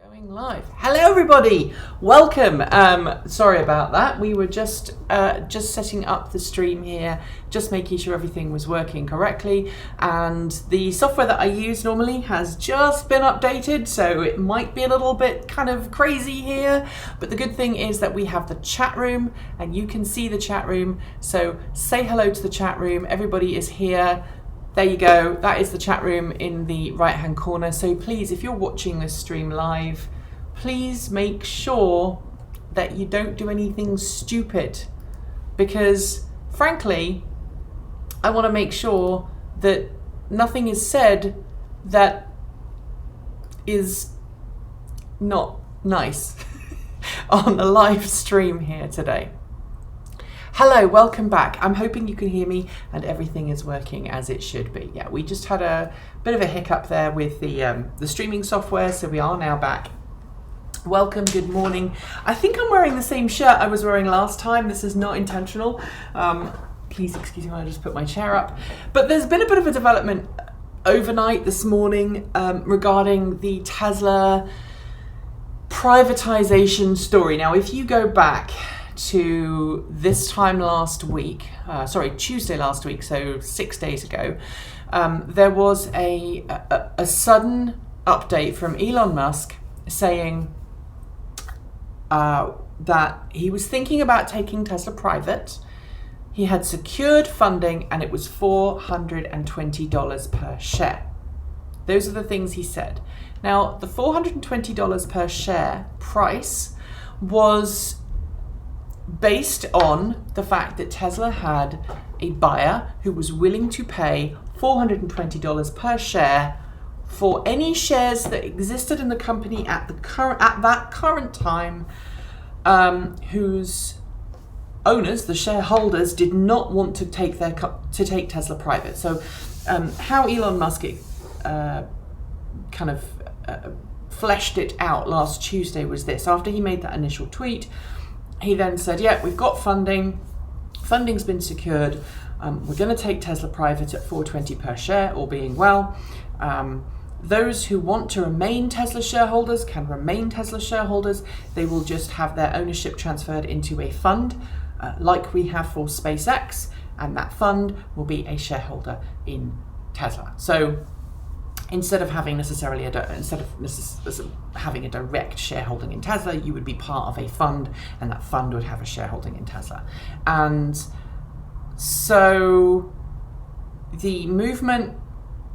Going live. Hello everybody, welcome. Sorry about that. We were just setting up the stream here, just making sure everything was working correctly, and the software that I use normally has just been updated, so it might be a little bit kind of crazy here, but the good thing is that we have the chat room and you can see the chat room, so say hello to the chat room. Everybody is here. There you go, that is the chat room in the right hand corner. So please, if you're watching this stream live, please make sure that you don't do anything stupid, because frankly, I want to make sure that nothing is said that is not nice on the live stream here today. Hello, welcome back. I'm hoping you can hear me and everything is working as it should be. Yeah, we just had a bit of a hiccup there with the streaming software, so we are now back. Welcome, good morning. I think I'm wearing the same shirt I was wearing last time. This is not intentional. Please excuse me, I'll just put my chair up. But there's been a bit of a development overnight this morning regarding the Tesla privatization story. Now, if you go back to this time last week, Tuesday last week, so 6 days ago, there was a sudden update from Elon Musk saying that he was thinking about taking Tesla private. He had secured funding and it was $420 per share. Those are the things he said. Now, the $420 per share price was based on the fact that Tesla had a buyer who was willing to pay $420 per share for any shares that existed in the company at that current time, whose owners, the shareholders, did not want to take Tesla private. So, how Elon Musk kind of fleshed it out last Tuesday was this: after he made that initial tweet, he then said, yeah, we've got funding. Funding's been secured. We're going to take Tesla private at $420 per share, all being well. Those who want to remain Tesla shareholders can remain Tesla shareholders. They will just have their ownership transferred into a fund, like we have for SpaceX, and that fund will be a shareholder in Tesla. So instead of having having a direct shareholding in Tesla, you would be part of a fund, and that fund would have a shareholding in Tesla. And so the movement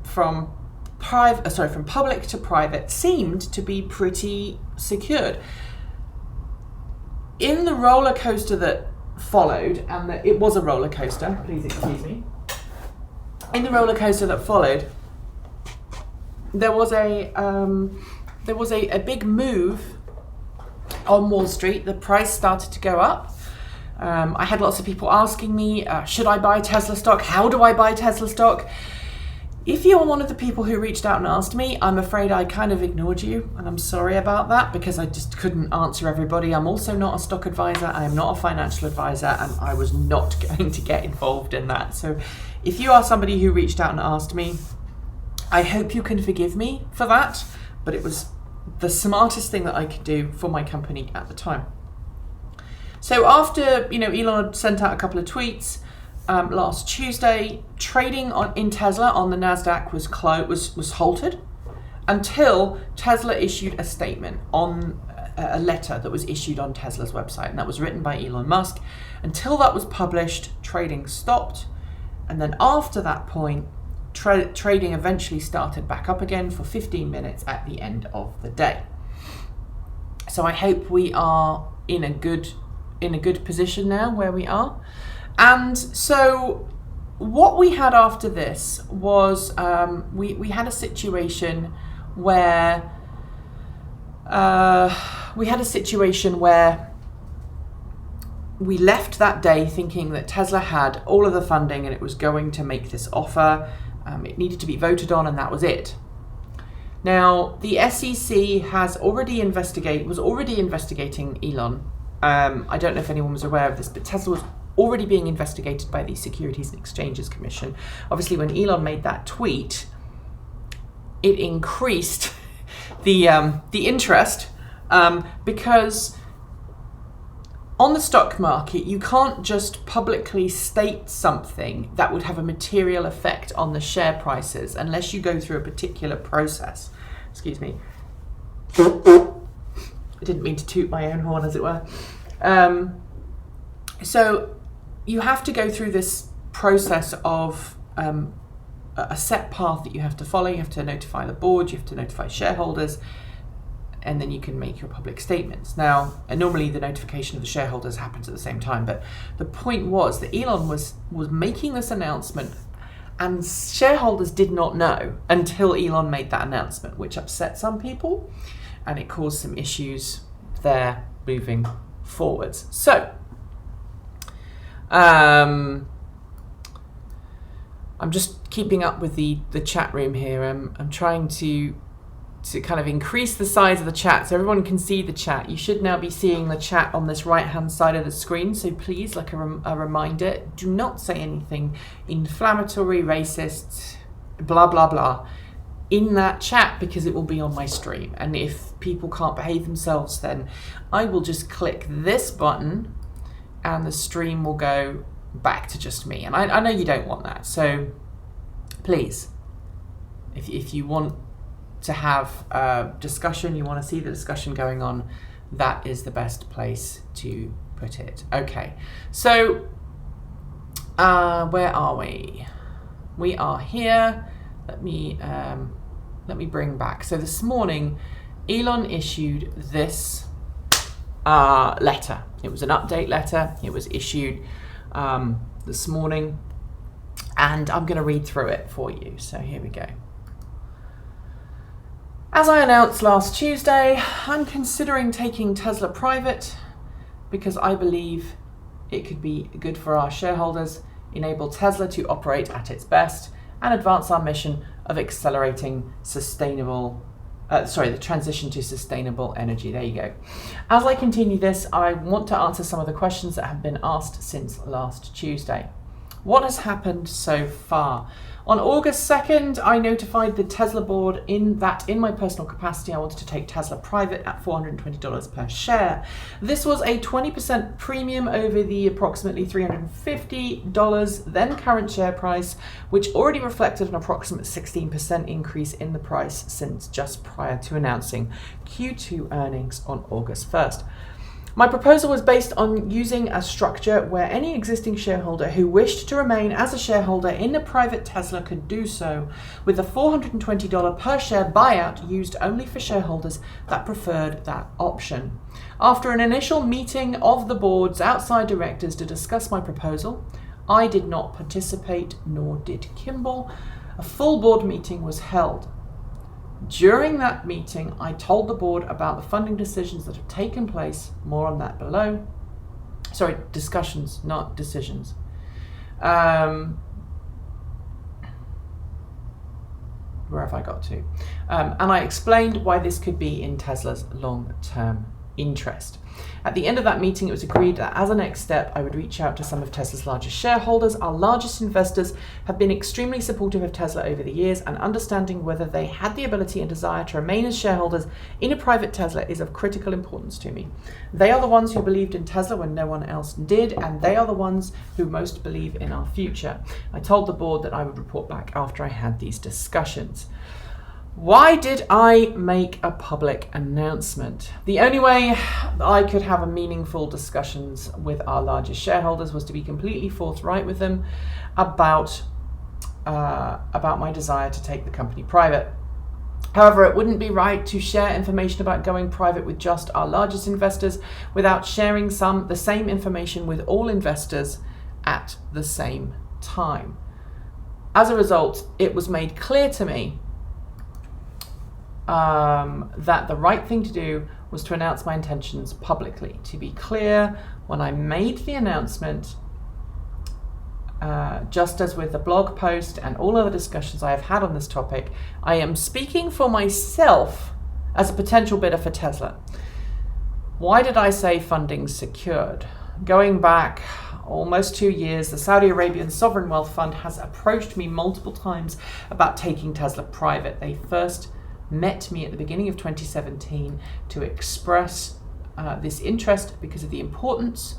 from public to private seemed to be pretty secured. In the roller coaster that followed, and it was a roller coaster, please excuse me. In the roller coaster that followed, there was a big move on Wall Street. The price started to go up. I had lots of people asking me, should I buy Tesla stock? How do I buy Tesla stock? If you're one of the people who reached out and asked me, I'm afraid I kind of ignored you, and I'm sorry about that because I just couldn't answer everybody. I'm also not a stock advisor. I am not a financial advisor, and I was not going to get involved in that. So if you are somebody who reached out and asked me, I hope you can forgive me for that, but it was the smartest thing that I could do for my company at the time. So after, Elon had sent out a couple of tweets last Tuesday, trading in Tesla on the Nasdaq was halted until Tesla issued a statement on a letter that was issued on Tesla's website, and that was written by Elon Musk. Until that was published, trading stopped, and then after that point, trading eventually started back up again for 15 minutes at the end of the day. So I hope we are in a good position now where we are. And so what we had after this was we had a situation where we left that day thinking that Tesla had all of the funding and it was going to make this offer. It needed to be voted on, and that was it. Now, the SEC was already investigating Elon. I don't know if anyone was aware of this, but Tesla was already being investigated by the Securities and Exchanges Commission. Obviously, when Elon made that tweet, it increased the interest, because on the stock market, you can't just publicly state something that would have a material effect on the share prices unless you go through a particular process. Excuse me. I didn't mean to toot my own horn, as it were. So you have to go through this process of a set path that you have to follow. You have to notify the board, you have to notify shareholders, and then you can make your public statements. Now, normally the notification of the shareholders happens at the same time, but the point was that Elon was making this announcement and shareholders did not know until Elon made that announcement, which upset some people and it caused some issues there moving forwards. So, I'm just keeping up with the chat room here. I'm trying to kind of increase the size of the chat so everyone can see the chat. You should now be seeing the chat on this right hand side of the screen, so please, like a reminder, do not say anything inflammatory, racist, blah blah blah in that chat, because it will be on my stream, and if people can't behave themselves, then I will just click this button and the stream will go back to just me, and I know you don't want that. So please, if you want to have a discussion, you want to see the discussion going on, that is the best place to put it. Okay, so where are we? We are here. Let me bring back. So this morning, Elon issued this letter. It was an update letter. It was issued this morning, and I'm going to read through it for you. So here we go. As I announced last Tuesday, I'm considering taking Tesla private because I believe it could be good for our shareholders, enable Tesla to operate at its best, and advance our mission of accelerating the transition to sustainable energy. There you go. As I continue this, I want to answer some of the questions that have been asked since last Tuesday. What has happened so far? On August 2nd, I notified the Tesla board in my personal capacity, I wanted to take Tesla private at $420 per share. This was a 20% premium over the approximately $350 then current share price, which already reflected an approximate 16% increase in the price since just prior to announcing Q2 earnings on August 1st. My proposal was based on using a structure where any existing shareholder who wished to remain as a shareholder in a private Tesla could do so, with a $420 per share buyout used only for shareholders that preferred that option. After an initial meeting of the board's outside directors to discuss my proposal, I did not participate, nor did Kimball. A full board meeting was held. During that meeting, I told the board about the funding decisions that have taken place. More on that below. Sorry, discussions, not decisions. Where have I got to? And I explained why this could be in Tesla's long-term interest. At the end of that meeting, it was agreed that as a next step, I would reach out to some of Tesla's largest shareholders. Our largest investors have been extremely supportive of Tesla over the years, and understanding whether they had the ability and desire to remain as shareholders in a private Tesla is of critical importance to me. They are the ones who believed in Tesla when no one else did, and they are the ones who most believe in our future. I told the board that I would report back after I had these discussions. Why did I make a public announcement? The only way I could have a meaningful discussions with our largest shareholders was to be completely forthright with them about my desire to take the company private. However, it wouldn't be right to share information about going private with just our largest investors without sharing the same information with all investors at the same time. As a result, it was made clear to me that the right thing to do was to announce my intentions publicly. To be clear, when I made the announcement, just as with the blog post and all other discussions I have had on this topic, I am speaking for myself as a potential bidder for Tesla. Why did I say funding secured? Going back almost 2 years, the Saudi Arabian Sovereign Wealth Fund has approached me multiple times about taking Tesla private. They first met me at the beginning of 2017 to express this interest because of the importance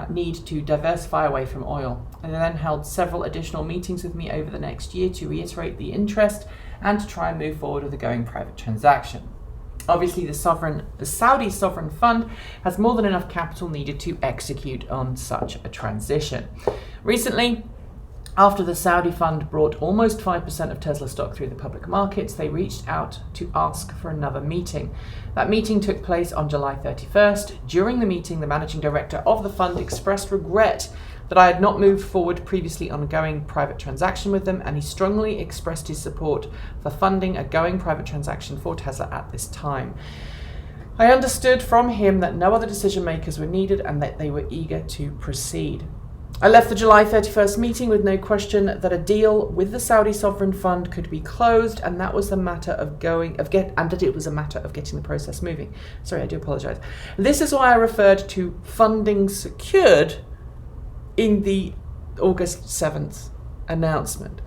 need to diversify away from oil. And they then held several additional meetings with me over the next year to reiterate the interest and to try and move forward with a going private transaction. Obviously, the Saudi sovereign fund has more than enough capital needed to execute on such a transition. Recently, after the Saudi fund brought almost 5% of Tesla stock through the public markets, they reached out to ask for another meeting. That meeting took place on July 31st. During the meeting, the managing director of the fund expressed regret that I had not moved forward previously on a going private transaction with them, and he strongly expressed his support for funding a going private transaction for Tesla at this time. I understood from him that no other decision makers were needed and that they were eager to proceed. I left the July 31st meeting with no question that a deal with the Saudi sovereign fund could be closed, and that was the matter of getting the process moving. Sorry, I do apologize. This is why I referred to funding secured in the August 7th announcement.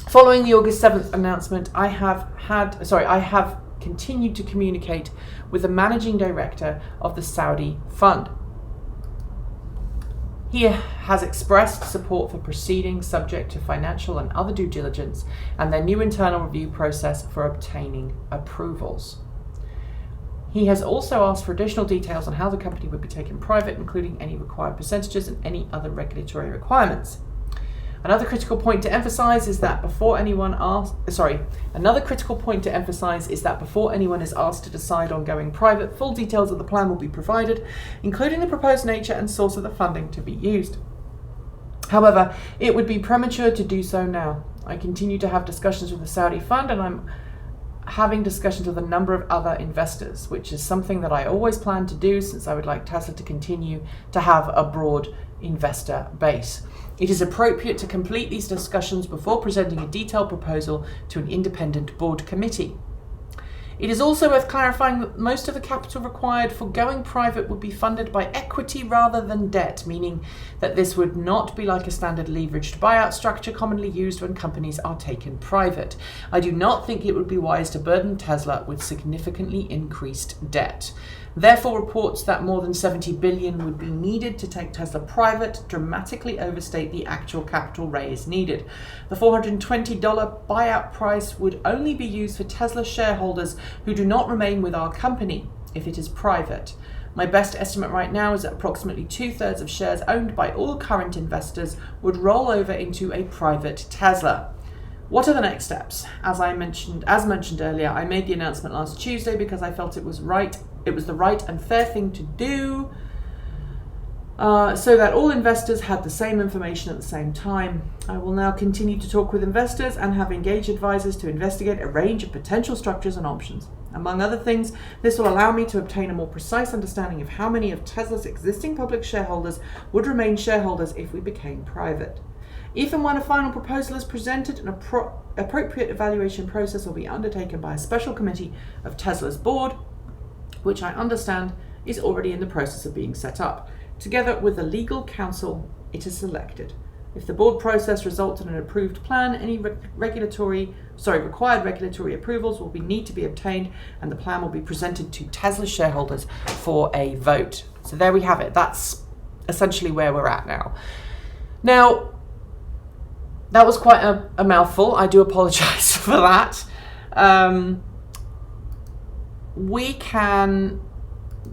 Following the August 7th announcement, I have continued to communicate with the managing director of the Saudi fund. He has expressed support for proceeding subject to financial and other due diligence and their new internal review process for obtaining approvals. He has also asked for additional details on how the company would be taken private, including any required percentages and any other regulatory requirements. Another critical point to emphasize is that before anyone is asked to decide on going private, full details of the plan will be provided, including the proposed nature and source of the funding to be used. However, it would be premature to do so now. I continue to have discussions with the Saudi fund, and I'm having discussions with a number of other investors, which is something that I always plan to do since I would like Tesla to continue to have a broad investor base. It is appropriate to complete these discussions before presenting a detailed proposal to an independent board committee. It is also worth clarifying that most of the capital required for going private would be funded by equity rather than debt, meaning that this would not be like a standard leveraged buyout structure commonly used when companies are taken private. I do not think it would be wise to burden Tesla with significantly increased debt. Therefore, reports that more than $70 billion would be needed to take Tesla private dramatically overstate the actual capital raise needed. The $420 buyout price would only be used for Tesla shareholders who do not remain with our company if it is private. My best estimate right now is that approximately 2/3 of shares owned by all current investors would roll over into a private Tesla. What are the next steps? As mentioned earlier, I made the announcement last Tuesday because I felt it was the right and fair thing to do, so that all investors had the same information at the same time. I will now continue to talk with investors and have engaged advisors to investigate a range of potential structures and options. Among other things, this will allow me to obtain a more precise understanding of how many of Tesla's existing public shareholders would remain shareholders if we became private. If and when a final proposal is presented, an appropriate evaluation process will be undertaken by a special committee of Tesla's board, which I understand is already in the process of being set up. Together with the legal counsel, it is selected. If the board process results in an approved plan, any required regulatory approvals will need to be obtained, and the plan will be presented to Tesla shareholders for a vote. So there we have it. That's essentially where we're at now. Now, that was quite a mouthful. I do apologize for that. We can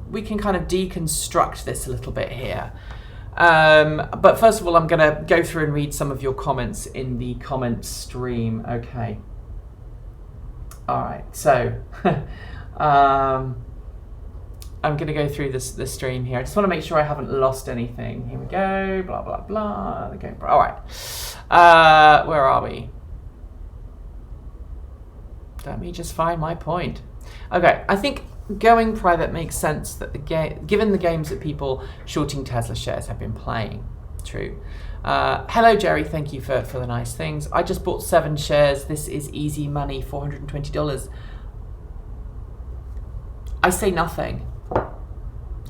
kind of deconstruct this a little bit here. But first of all, I'm going to go through and read some of your comments in the comment stream. Okay. All right. So I'm going to go through the stream here. I just want to make sure I haven't lost anything. Here we go. Blah, blah, blah. Okay. All right. Where are we? Let me just find my point. Okay. I think going private makes sense that given the games that people shorting Tesla shares have been playing. True. Hello, Jerry. Thank you for the nice things. I just bought 7 shares. This is easy money, $420. I say nothing.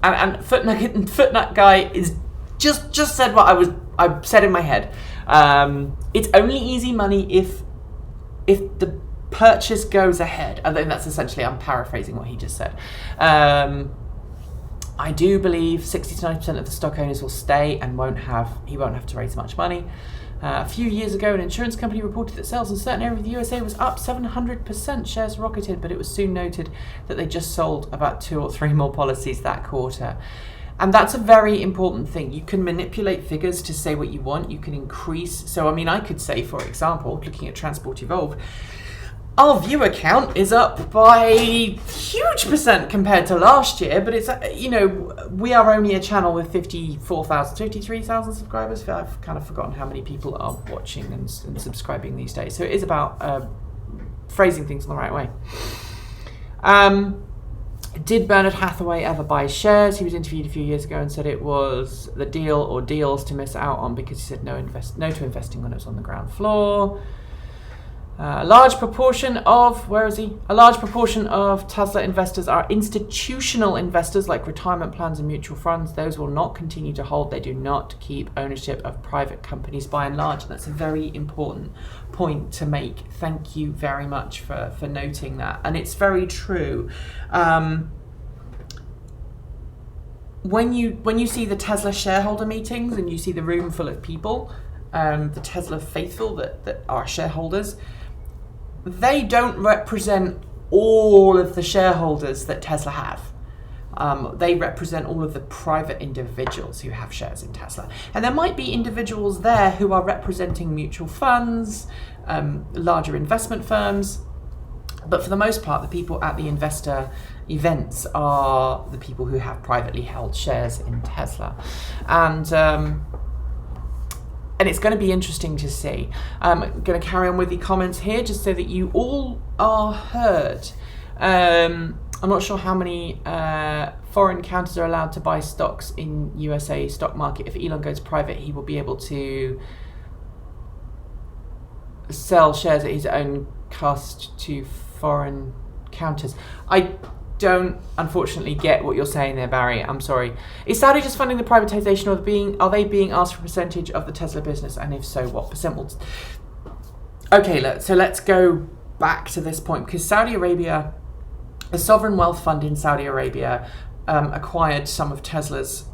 And Footnut guy is just said what I said in my head. It's only easy money if the purchase goes ahead. I think that's essentially, I'm paraphrasing what he just said. I do believe 60 to 90% of the stock owners will stay and he won't have to raise much money. A few years ago, an insurance company reported that sales in certain areas of the USA was up 700%. Shares rocketed, but it was soon noted that they just sold about 2 or 3 more policies that quarter. And that's a very important thing. You can manipulate figures to say what you want. You can increase. So, I mean, I could say, for example, looking at Transport Evolved, our viewer count is up by a huge percent compared to last year, but it's, we are only a channel with 53,000 subscribers. I've kind of forgotten how many people are watching and subscribing these days. So it is about phrasing things in the right way. Did Bernard Hathaway ever buy shares? He was interviewed a few years ago and said it was the deal or deals to miss out on because he said no to investing when it was on the ground floor. A large proportion of Tesla investors are institutional investors like retirement plans and mutual funds. Those will not continue to hold. They do not keep ownership of private companies by and large. And that's a very important point to make. Thank you very much for noting that. And it's very true. When you see the Tesla shareholder meetings and you see the room full of people, the Tesla faithful that are shareholders, they don't represent all of the shareholders that Tesla have. They represent all of the private individuals who have shares in Tesla. And there might be individuals there who are representing mutual funds, larger investment firms. But for the most part, the people at the investor events are the people who have privately held shares in Tesla. And it's going to be interesting to see. I'm going to carry on with the comments here just so that you all are heard. I'm not sure how many foreign counters are allowed to buy stocks in USA stock market. If Elon goes private, he will be able to sell shares at his own cost to foreign counters. I don't unfortunately get what you're saying there, Barry. I'm sorry. Is Saudi just funding the privatization, or are they being asked for a percentage of the Tesla business? And if so, what percent will... Okay, so let's go back to this point, because Saudi Arabia, the sovereign wealth fund in Saudi Arabia acquired some of Tesla's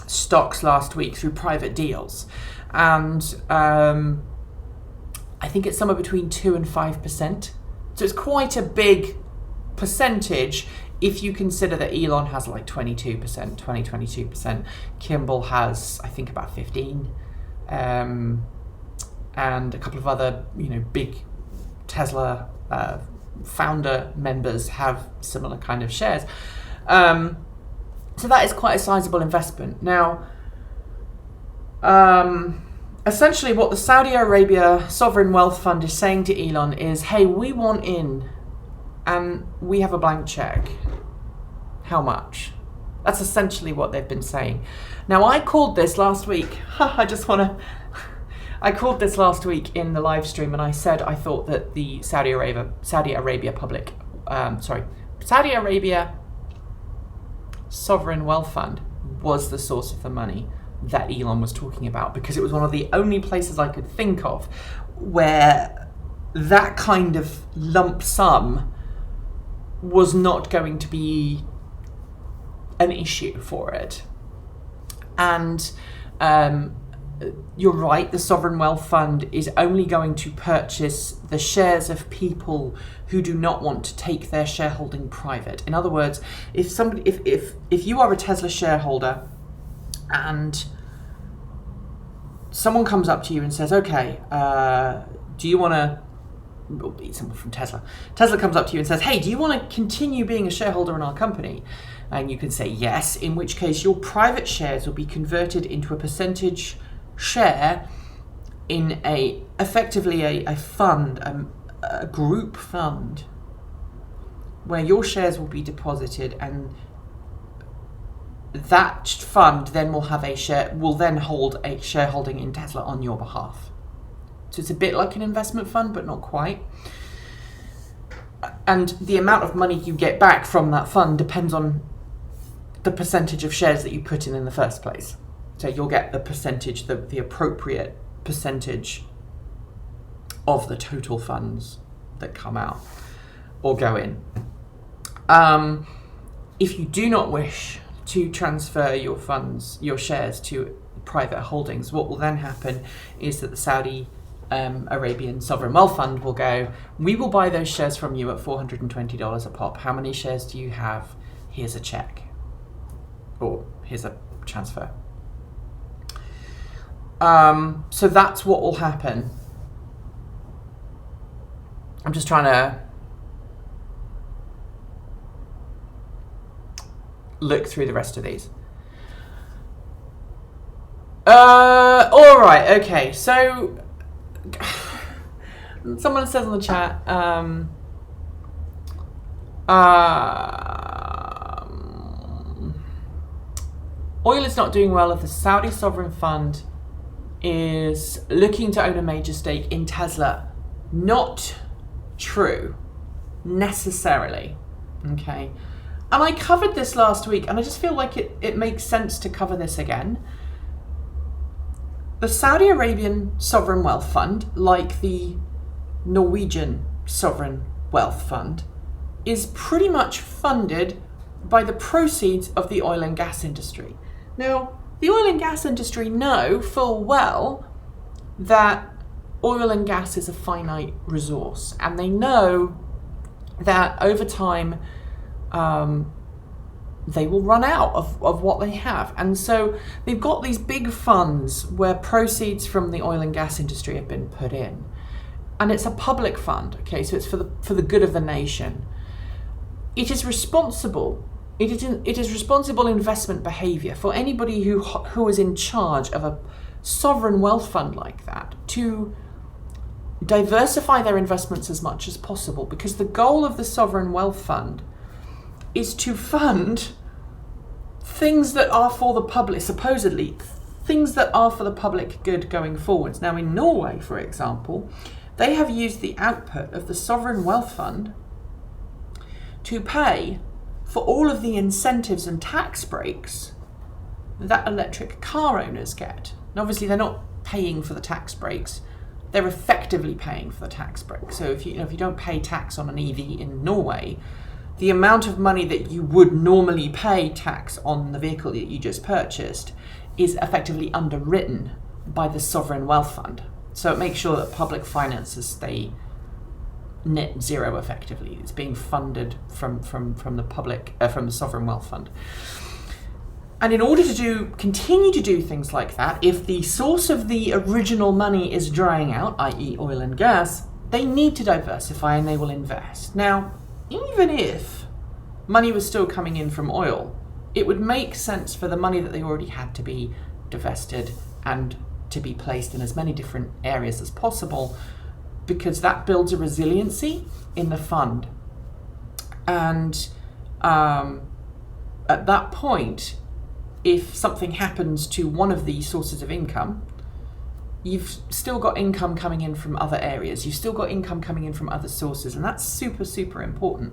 stocks last week through private deals. And I think it's somewhere between 2 and 5%. So it's quite a big percentage if you consider that Elon has like 22%. Kimball has, I think, about 15%. And a couple of other, big Tesla founder members have similar kind of shares. So that is quite a sizable investment. Now, essentially what the Saudi Arabia Sovereign Wealth Fund is saying to Elon is, hey, we want in and we have a blank check. How much? That's essentially what they've been saying. Now, I called this last week. I called this last week in the live stream, and I said I thought that the Saudi Arabia Sovereign Wealth Fund was the source of the money that Elon was talking about, because it was one of the only places I could think of where that kind of lump sum was not going to be an issue for it. And you're right, the Sovereign Wealth Fund is only going to purchase the shares of people who do not want to take their shareholding private. In other words, if you are a Tesla shareholder and someone comes up to you and says, okay, do you want to, someone from Tesla comes up to you and says, hey, do you want to continue being a shareholder in our company? And you can say yes, in which case your private shares will be converted into a percentage share in effectively a fund, a group fund, where your shares will be deposited, and that fund then will hold a shareholding in Tesla on your behalf. So it's a bit like an investment fund, but not quite. And the amount of money you get back from that fund depends on the percentage of shares that you put in the first place. So you'll get the percentage, the appropriate percentage of the total funds that come out or go in. If you do not wish to transfer your funds, your shares to private holdings, what will then happen is that the Saudi Arabian Sovereign Wealth Fund will go, we will buy those shares from you at $420 a pop. How many shares do you have? Here's a check. Or here's a transfer. So that's what will happen. I'm just trying to look through the rest of these. All right, okay. So someone says on the chat, oil is not doing well if the Saudi sovereign fund is looking to own a major stake in Tesla. Not true, necessarily. Okay. And I covered this last week, and I just feel like it makes sense to cover this again. The Saudi Arabian Sovereign Wealth Fund, like the Norwegian Sovereign Wealth Fund, is pretty much funded by the proceeds of the oil and gas industry. Now, the oil and gas industry know full well that oil and gas is a finite resource, and they know that over time they will run out of what they have. And so they've got these big funds where proceeds from the oil and gas industry have been put in. And it's a public fund, okay, so it's for the good of the nation. It is responsible. It is responsible investment behavior for anybody who is in charge of a sovereign wealth fund like that to diversify their investments as much as possible, because the goal of the sovereign wealth fund is to fund things that are for the public, supposedly things that are for the public good going forwards. Now in Norway, for example, they have used the output of the sovereign wealth fund to pay for all of the incentives and tax breaks that electric car owners get. And obviously they're not paying for the tax breaks, they're effectively paying for the tax breaks. So if you don't pay tax on an EV in Norway, the amount of money that you would normally pay tax on the vehicle that you just purchased is effectively underwritten by the sovereign wealth fund. So it makes sure that public finances stay net zero effectively. It's being funded from the public, from the sovereign wealth fund. And in order to continue to do things like that, if the source of the original money is drying out, i.e. oil and gas, they need to diversify and they will invest. Now, even if money was still coming in from oil, it would make sense for the money that they already had to be divested and to be placed in as many different areas as possible, because that builds a resiliency in the fund. And at that point, if something happens to one of these sources of income, you've still got income coming in from other areas. You've still got income coming in from other sources, and that's super, super important.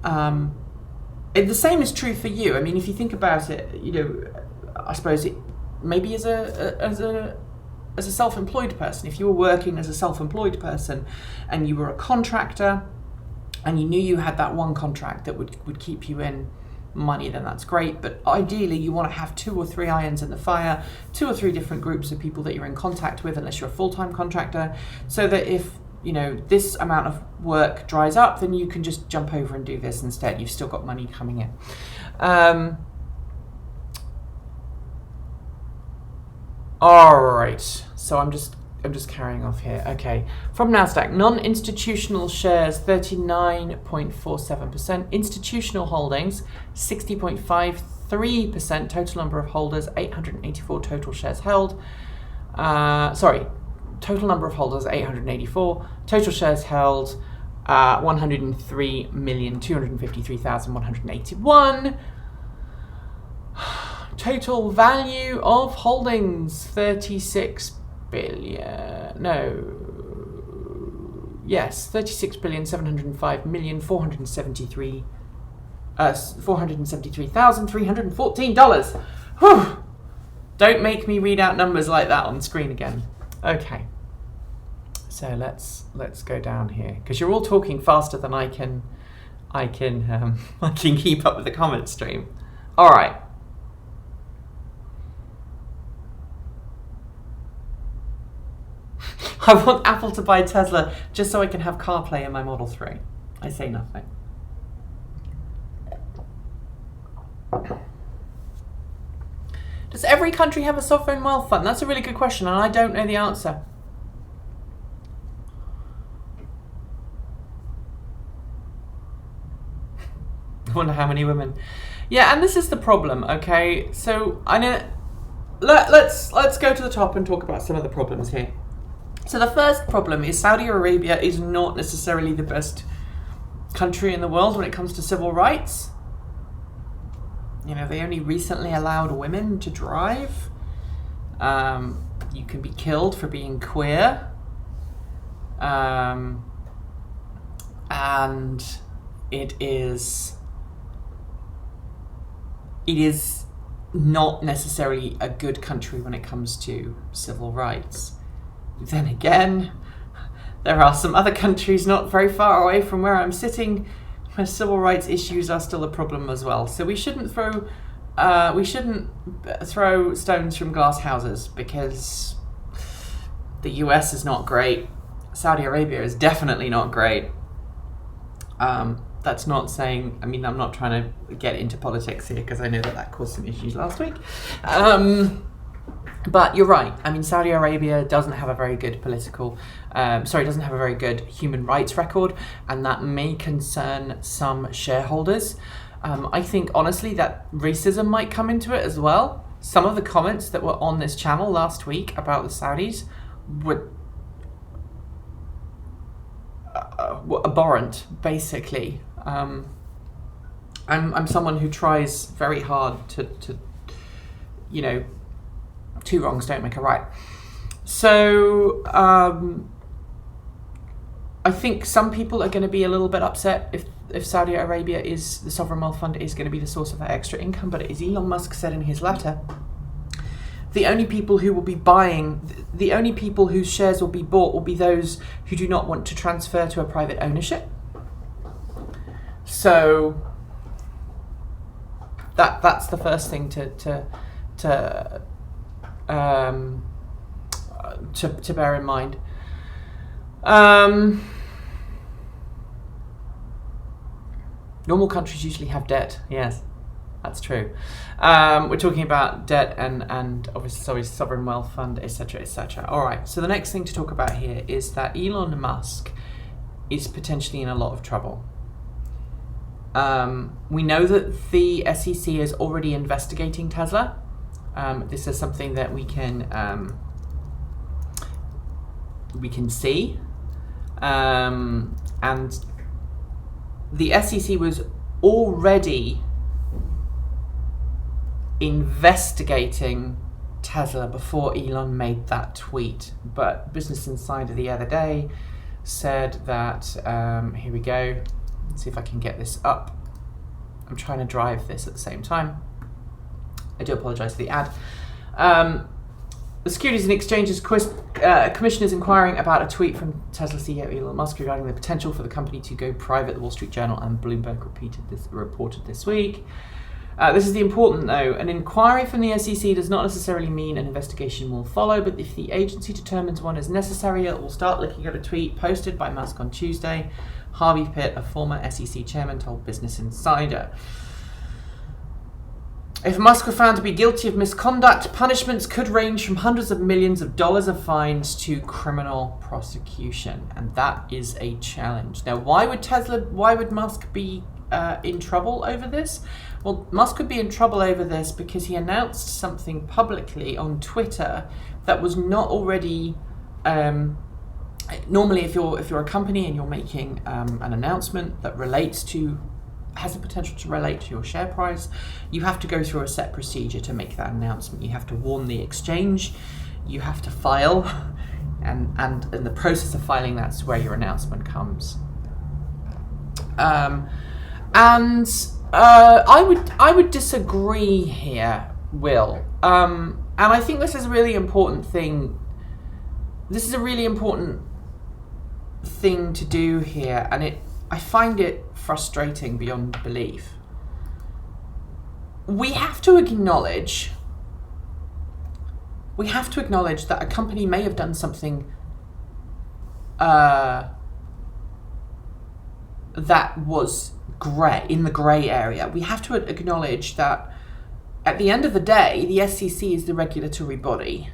The same is true for you. I mean, if you think about it, I suppose it maybe as a self-employed person, if you were working as a self-employed person and you were a contractor and you knew you had that one contract that would keep you in money, then that's great. But ideally you want to have 2 or 3 irons in the fire, 2 or 3 different groups of people that you're in contact with, unless you're a full-time contractor, so that if this amount of work dries up, then you can just jump over and do this instead. You've still got money coming in. All right, so I'm just carrying off here. Okay, from NASDAQ, non-institutional shares 39.47%, institutional holdings 60.53%, total number of holders 884, total shares held. Total number of holders 884, total shares held 103,253,181. Total value of holdings 36 billion. No. Yes, 36,705,473,314 $. Don't make me read out numbers like that on screen again. Okay. So let's go down here, because you're all talking faster than I can keep up with the comment stream. All right. I want Apple to buy Tesla just so I can have CarPlay in my Model 3. I say nothing. Does every country have a sovereign wealth fund? That's a really good question, and I don't know the answer. I wonder how many women. Yeah, and this is the problem, okay? So I know. Let's go to the top and talk about some of the problems here. So the first problem is Saudi Arabia is not necessarily the best country in the world when it comes to civil rights. You know, they only recently allowed women to drive. You can be killed for being queer. And it is not necessarily a good country when it comes to civil rights. Then again, there are some other countries not very far away from where I'm sitting where civil rights issues are still a problem as well. So we shouldn't throw stones from glass houses, because the US is not great. Saudi Arabia is definitely not great. That's not saying, I mean, I'm not trying to get into politics here, because I know that caused some issues last week. But you're right. I mean, Saudi Arabia doesn't have a very good doesn't have a very good human rights record, and that may concern some shareholders. I think, honestly, that racism might come into it as well. Some of the comments that were on this channel last week about the Saudis were abhorrent, basically. I'm someone who tries very hard to you know, two wrongs don't make a right. So I think some people are going to be a little bit upset if Saudi Arabia the sovereign wealth fund is going to be the source of that extra income. But as Elon Musk said in his letter, the only people who will be buying, the only people whose shares will be bought will be those who do not want to transfer to a private ownership. So that's the first thing to bear in mind. Normal countries usually have debt. Yes, that's true. We're talking about debt and obviously sovereign wealth fund, etc., etc. All right. So the next thing to talk about here is that Elon Musk is potentially in a lot of trouble. We know that the SEC is already investigating Tesla. This is something that we can see, and the SEC was already investigating Tesla before Elon made that tweet. But Business Insider the other day said that, here we go, let's see if I can get this up. I'm trying to drive this at the same time. I do apologise for the ad. The Securities and Exchanges Commission is inquiring about a tweet from Tesla CEO Elon Musk regarding the potential for the company to go private. The Wall Street Journal and Bloomberg reported this week. This is the important though. An inquiry from the SEC does not necessarily mean an investigation will follow, but if the agency determines one is necessary, it will start looking at a tweet posted by Musk on Tuesday. Harvey Pitt, a former SEC chairman, told Business Insider. If Musk were found to be guilty of misconduct, punishments could range from hundreds of millions of dollars of fines to criminal prosecution, and that is a challenge. Now, why would Musk be in trouble over this? Well, Musk would be in trouble over this because he announced something publicly on Twitter that was not already. Normally, if you're a company and you're making an announcement that has the potential to relate to your share price, you have to go through a set procedure to make that announcement. You have to warn the exchange, you have to file, and in the process of filing, that's where your announcement comes. I would disagree here, Will. And I think this is a really important thing. This is a really important thing to do here, and I find it frustrating beyond belief. We have to acknowledge that a company may have done something that was in the grey area. We have to acknowledge that at the end of the day, the SEC is the regulatory body.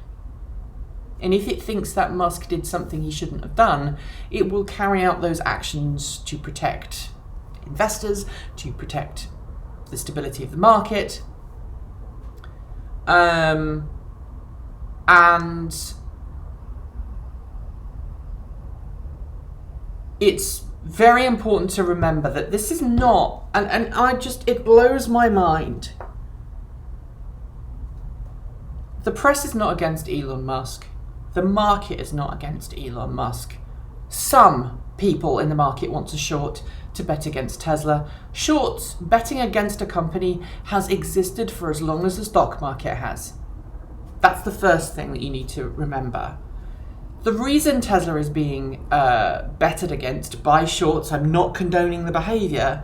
And if it thinks that Musk did something he shouldn't have done, it will carry out those actions to protect investors, to protect the stability of the market. And it's very important to remember that this is not, and it blows my mind. The press is not against Elon Musk. The market is not against Elon Musk. Some people in the market want to bet against Tesla. Shorts, betting against a company, has existed for as long as the stock market has. That's the first thing that you need to remember. The reason Tesla is being betted against by shorts, I'm not condoning the behaviour,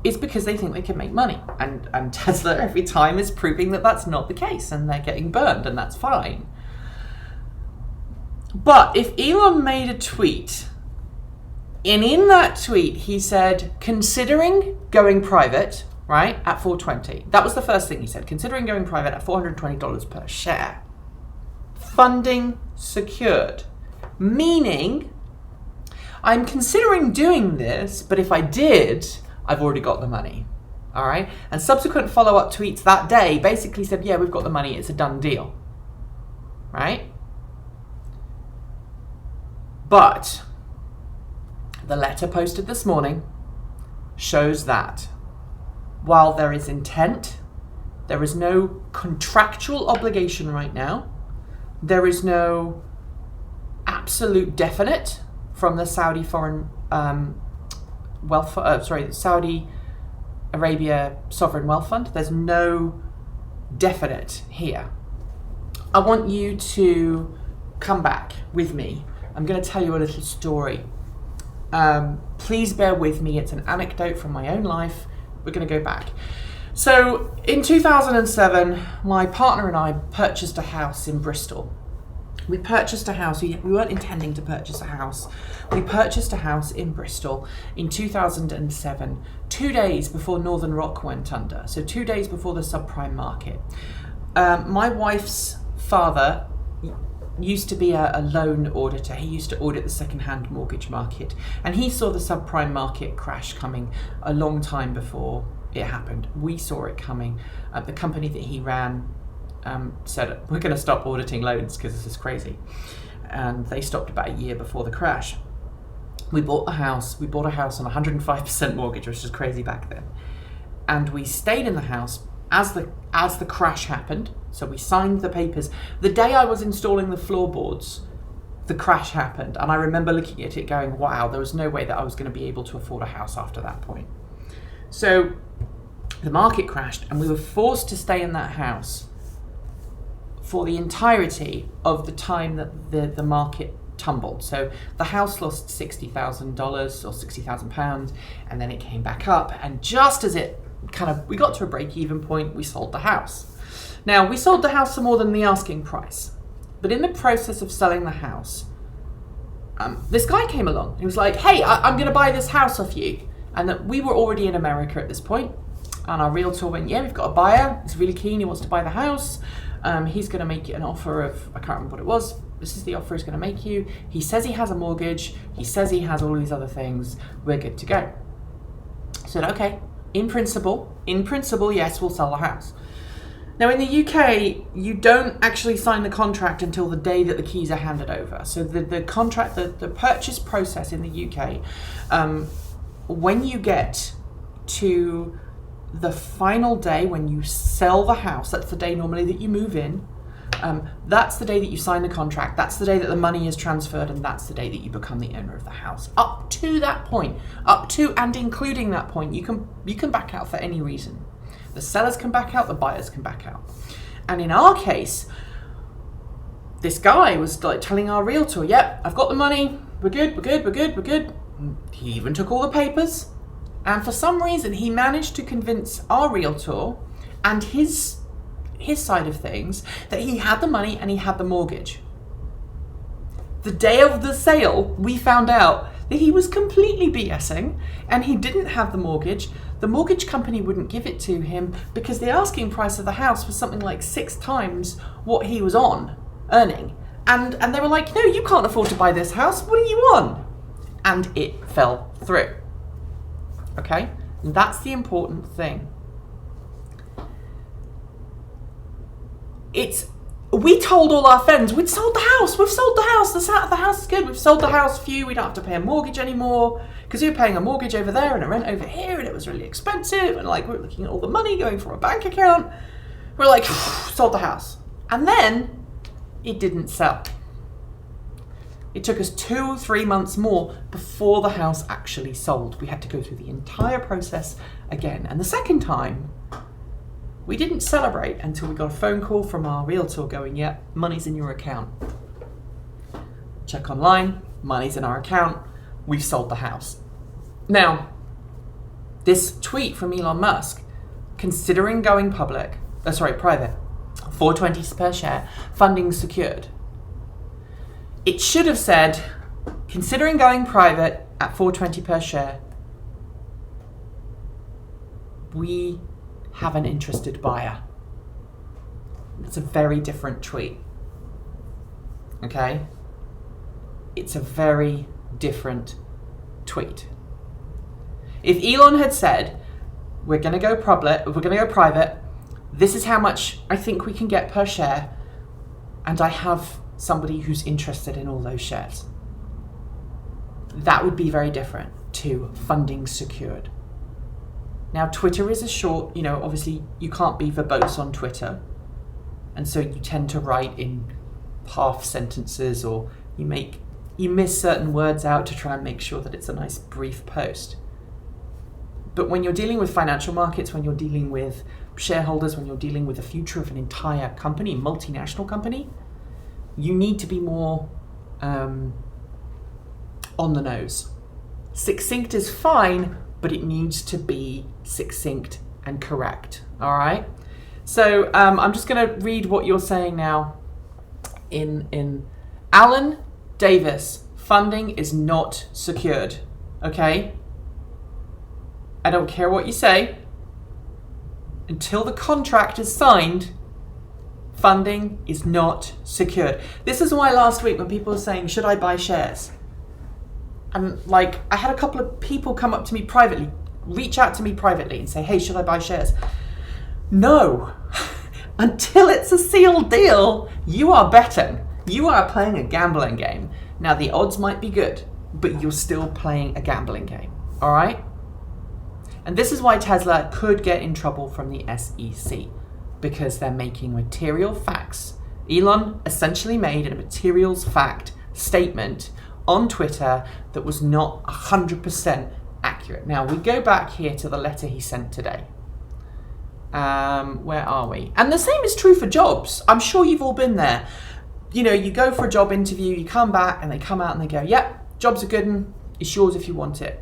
is because they think they can make money. And Tesla every time is proving that that's not the case, and they're getting burned, and that's fine. But if Elon made a tweet, and in that tweet he said, considering going private, right, at $420. That was the first thing he said, considering going private at $420 per share. Funding secured. Meaning, I'm considering doing this, but if I did, I've already got the money. All right? And subsequent follow-up tweets that day basically said, yeah, we've got the money, it's a done deal. Right? But the letter posted this morning shows that while there is intent, there is no contractual obligation right now. There is no absolute definite from the Saudi foreign Saudi Arabia Sovereign Wealth Fund. There's no definite here. I want you to come back with me. I'm going to tell you a little story. Please bear with me. It's an anecdote from my own life. We're going to go back. So in 2007, my partner and I purchased a house in Bristol. We purchased a house. We weren't intending to purchase a house. We purchased a house in Bristol in 2007, 2 days before Northern Rock went under. So 2 days before the subprime market. My wife's father used to be a loan auditor. He used to audit the second-hand mortgage market, and he saw the subprime market crash coming a long time before it happened. We saw it coming. The company that he ran said, we're going to stop auditing loans because this is crazy. And they stopped about a year before the crash. We bought a house. We bought a house on 105% mortgage, which was crazy back then. And we stayed in the house as the crash happened. So we signed the papers. The day I was installing the floorboards, the crash happened. And I remember looking at it going, wow, there was no way that I was going to be able to afford a house after that point. So the market crashed and we were forced to stay in that house for the entirety of the time that the market tumbled. So the house lost $60,000 or £60,000, and then it came back up. And just as we got to a break-even point, we sold the house. Now, we sold the house for more than the asking price. But in the process of selling the house, this guy came along. He was like, hey, I'm going to buy this house off you. And that we were already in America at this point. And our realtor went, yeah, we've got a buyer. He's really keen. He wants to buy the house. He's going to make you an offer of, I can't remember what it was. This is the offer he's going to make you. He says he has a mortgage. He says he has all these other things. We're good to go. I said, okay, in principle, yes, we'll sell the house. Now in the UK, you don't actually sign the contract until the day that the keys are handed over. So the contract, the purchase process in the UK, when you get to the final day when you sell the house, that's the day normally that you move in, that's the day that you sign the contract, that's the day that the money is transferred, and that's the day that you become the owner of the house. Up to that point, up to and including that point, you can back out for any reason. The sellers can back out, the buyers can back out. And in our case, this guy was like telling our realtor, yep, I've got the money, we're good. He even took all the papers. And for some reason, he managed to convince our realtor and his side of things that he had the money and he had the mortgage. The day of the sale, we found out that he was completely BSing and he didn't have the mortgage. The mortgage company wouldn't give it to him because the asking price of the house was something like 6 times what he was earning. And they were like, no, you can't afford to buy this house. What do you want? And it fell through. Okay? And that's the important thing. We told all our friends, we'd sold the house, we've sold the house, the house is good, we've sold the house for you, we don't have to pay a mortgage anymore, because we were paying a mortgage over there and a rent over here, and it was really expensive, and like, we're looking at all the money going from a bank account. We're like, sold the house. And then, it didn't sell. It took us 2-3 months more before the house actually sold. We had to go through the entire process again. And the second time, we didn't celebrate until we got a phone call from our realtor going, yeah, money's in your account. Check online, money's in our account, we've sold the house. Now, this tweet from Elon Musk, considering going private, $4.20 per share, funding secured. It should have said, considering going private at $4.20 per share, we have an interested buyer. It's a very different tweet. Okay? It's a very different tweet. If Elon had said, we're going to go private, this is how much I think we can get per share, and I have somebody who's interested in all those shares, that would be very different to funding secured. Now, Twitter is a short, obviously you can't be verbose on Twitter. And so you tend to write in half sentences, or you miss certain words out to try and make sure that it's a nice brief post. But when you're dealing with financial markets, when you're dealing with shareholders, when you're dealing with the future of an entire company, multinational company, you need to be more on the nose. Succinct is fine, but it needs to be succinct and correct. All right. So I'm just going to read what you're saying now. In Alan Davis, funding is not secured. Okay. I don't care what you say. Until the contract is signed, funding is not secured. This is why last week when people were saying, should I buy shares? And I had a couple of people come up to me privately, reach out to me privately and say, hey, should I buy shares? No. Until it's a sealed deal, you are betting. You are playing a gambling game. Now, the odds might be good, but you're still playing a gambling game. All right? And this is why Tesla could get in trouble from the SEC, because they're making material facts. Elon essentially made a materials fact statement on Twitter that was not 100% accurate. Now, we go back here to the letter he sent today. Where are we? And the same is true for jobs. I'm sure you've all been there. You go for a job interview, you come back, and they come out and they go, yep, job's a good one, it's yours if you want it.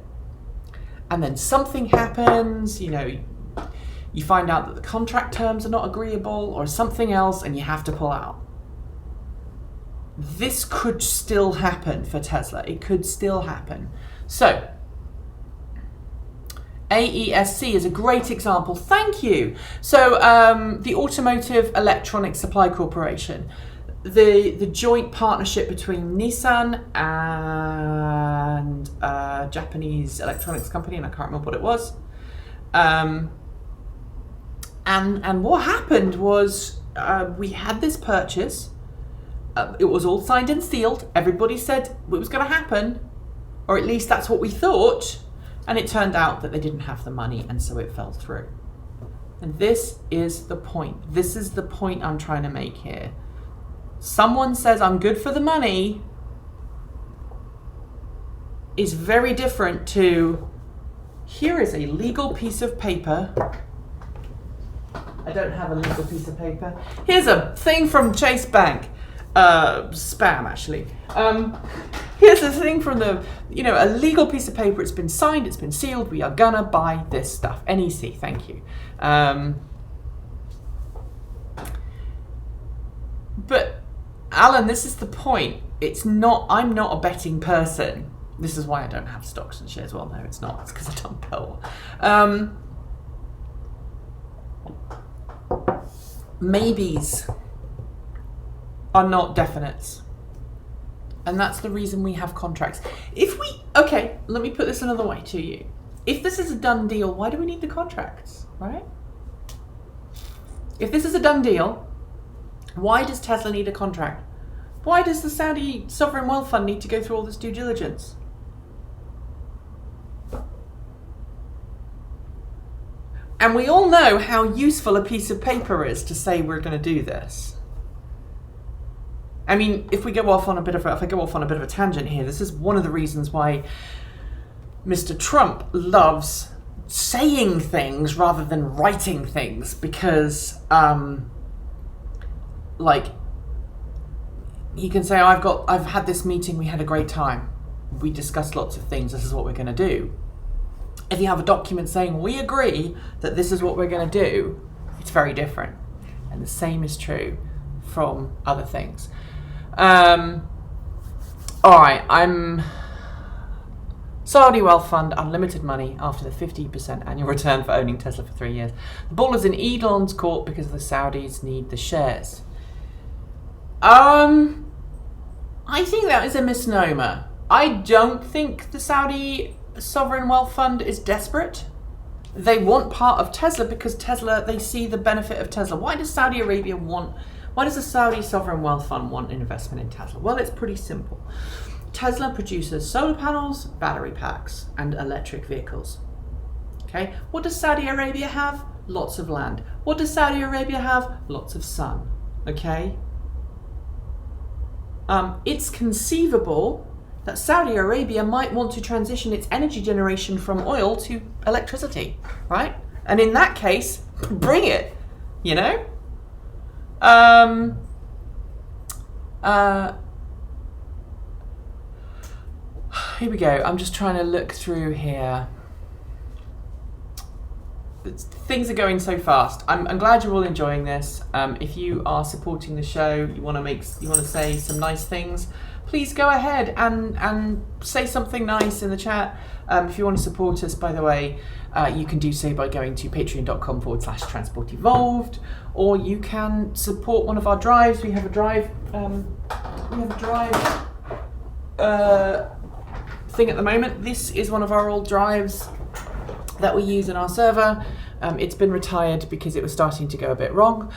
And then something happens, you find out that the contract terms are not agreeable or something else, and you have to pull out. This could still happen for Tesla. It could still happen. So, AESC is a great example. Thank you. So, the Automotive Electronics Supply Corporation, the joint partnership between Nissan and a Japanese electronics company, and I can't remember what it was. And what happened was we had this purchase. It was all signed and sealed. Everybody said it was going to happen, or at least that's what we thought. And it turned out that they didn't have the money, and so it fell through. And this is the point. This is the point I'm trying to make here. Someone says, I'm good for the money, is very different to, here is a legal piece of paper. I don't have a legal piece of paper. Here's a thing from Chase Bank. Spam, actually. Here's the thing from the, a legal piece of paper. It's been signed, it's been sealed. We are gonna buy this stuff. NEC, thank you. But Alan, this is the point. I'm not a betting person. This is why I don't have stocks and shares. Well, no, it's not. It's because I don't bet. Maybes are not definites. And that's the reason we have contracts. Okay, let me put this another way to you. If this is a done deal, why do we need the contracts, right? If this is a done deal, why does Tesla need a contract? Why does the Saudi Sovereign Wealth Fund need to go through all this due diligence? And we all know how useful a piece of paper is to say we're going to do this. I mean, if I go off on a bit of a tangent here, this is one of the reasons why Mr. Trump loves saying things rather than writing things, because he can say, I've had this meeting, we had a great time, we discussed lots of things, this is what we're going to do. If you have a document saying we agree that this is what we're going to do, it's very different. And the same is true from other things. All right, I'm Saudi Wealth Fund, unlimited money after the 50% annual return for owning Tesla for 3 years. The ball is in Elon's court because the Saudis need the shares. I think that is a misnomer. I don't think the Saudi Sovereign Wealth Fund is desperate. They want part of Tesla because they see the benefit of Tesla. Why does the Saudi Sovereign Wealth Fund want investment in Tesla? Well, it's pretty simple. Tesla produces solar panels, battery packs, and electric vehicles. Okay, what does Saudi Arabia have? Lots of land. What does Saudi Arabia have? Lots of sun. Okay? It's conceivable that Saudi Arabia might want to transition its energy generation from oil to electricity, right? And in that case, bring it, Here we go. I'm just trying to look through here. Things are going so fast. I'm glad you're all enjoying this. If you are supporting the show, you want to say some nice things, please go ahead and say something nice in the chat. If you want to support us, by the way, you can do so by going to patreon.com/transportevolved, or you can support one of our drives. We have a drive. Thing at the moment. This is one of our old drives that we use in our server. It's been retired because it was starting to go a bit wrong.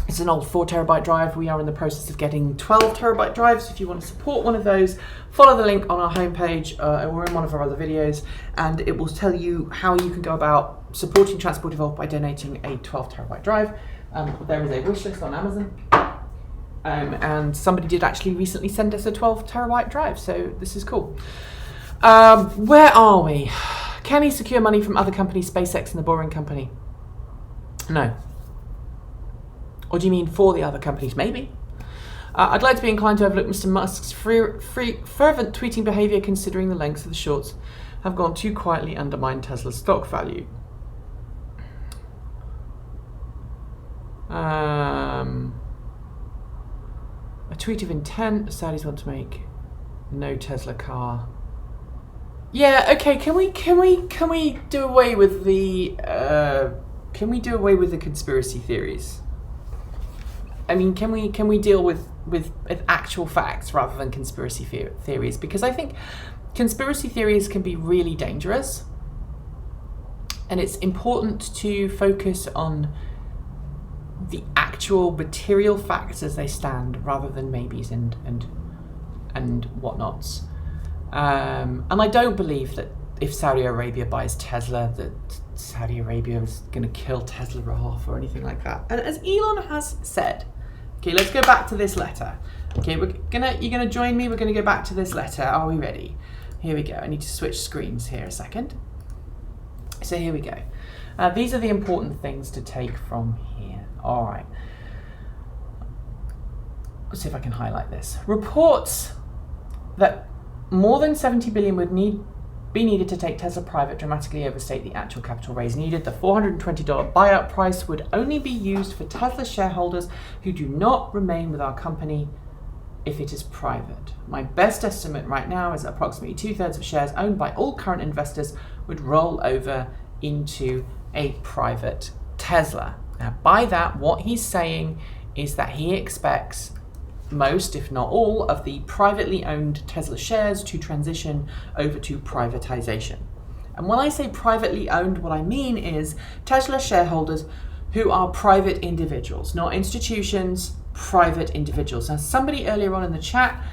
It's an old 4 terabyte drive. We are in the process of getting 12 terabyte drives. If you want to support one of those, follow the link on our homepage or in one of our other videos, and it will tell you how you can go about supporting Transport Evolved by donating a 12 terabyte drive. There is a wish list on Amazon. And somebody did actually recently send us a 12 terabyte drive, so this is cool. Where are we? Can he secure money from other companies, SpaceX and the Boring Company? No. Or do you mean for the other companies? Maybe. I'd like to be inclined to overlook Mr. Musk's fervent tweeting behaviour, considering the lengths of the shorts have gone too quietly undermine Tesla's stock value. A tweet of intent. The Saudis want to make no Tesla car. Yeah. Okay. Can we do away with the conspiracy theories? I mean, can we deal with actual facts rather than conspiracy theories? Because I think conspiracy theories can be really dangerous, and it's important to focus on the actual material facts as they stand, rather than maybes and whatnots. And I don't believe that if Saudi Arabia buys Tesla, that Saudi Arabia is going to kill Tesla off or anything like that. And as Elon has said, okay, let's go back to this letter. Okay, you're gonna join me. We're gonna go back to this letter. Are we ready? Here we go. I need to switch screens here a second. So here we go. These are the important things to take from here. All right. Let's see if I can highlight this. Reports that more than 70 billion would be needed to take Tesla private dramatically overstate the actual capital raise needed. The $420 buyout price would only be used for Tesla shareholders who do not remain with our company if it is private. My best estimate right now is that approximately 2/3 of shares owned by all current investors would roll over into a private Tesla. Now, by that, what he's saying is that he expects most, if not all, of the privately owned Tesla shares to transition over to privatization. And when I say privately owned, what I mean is Tesla shareholders who are private individuals, not institutions, private individuals. Now, somebody earlier on in the chat,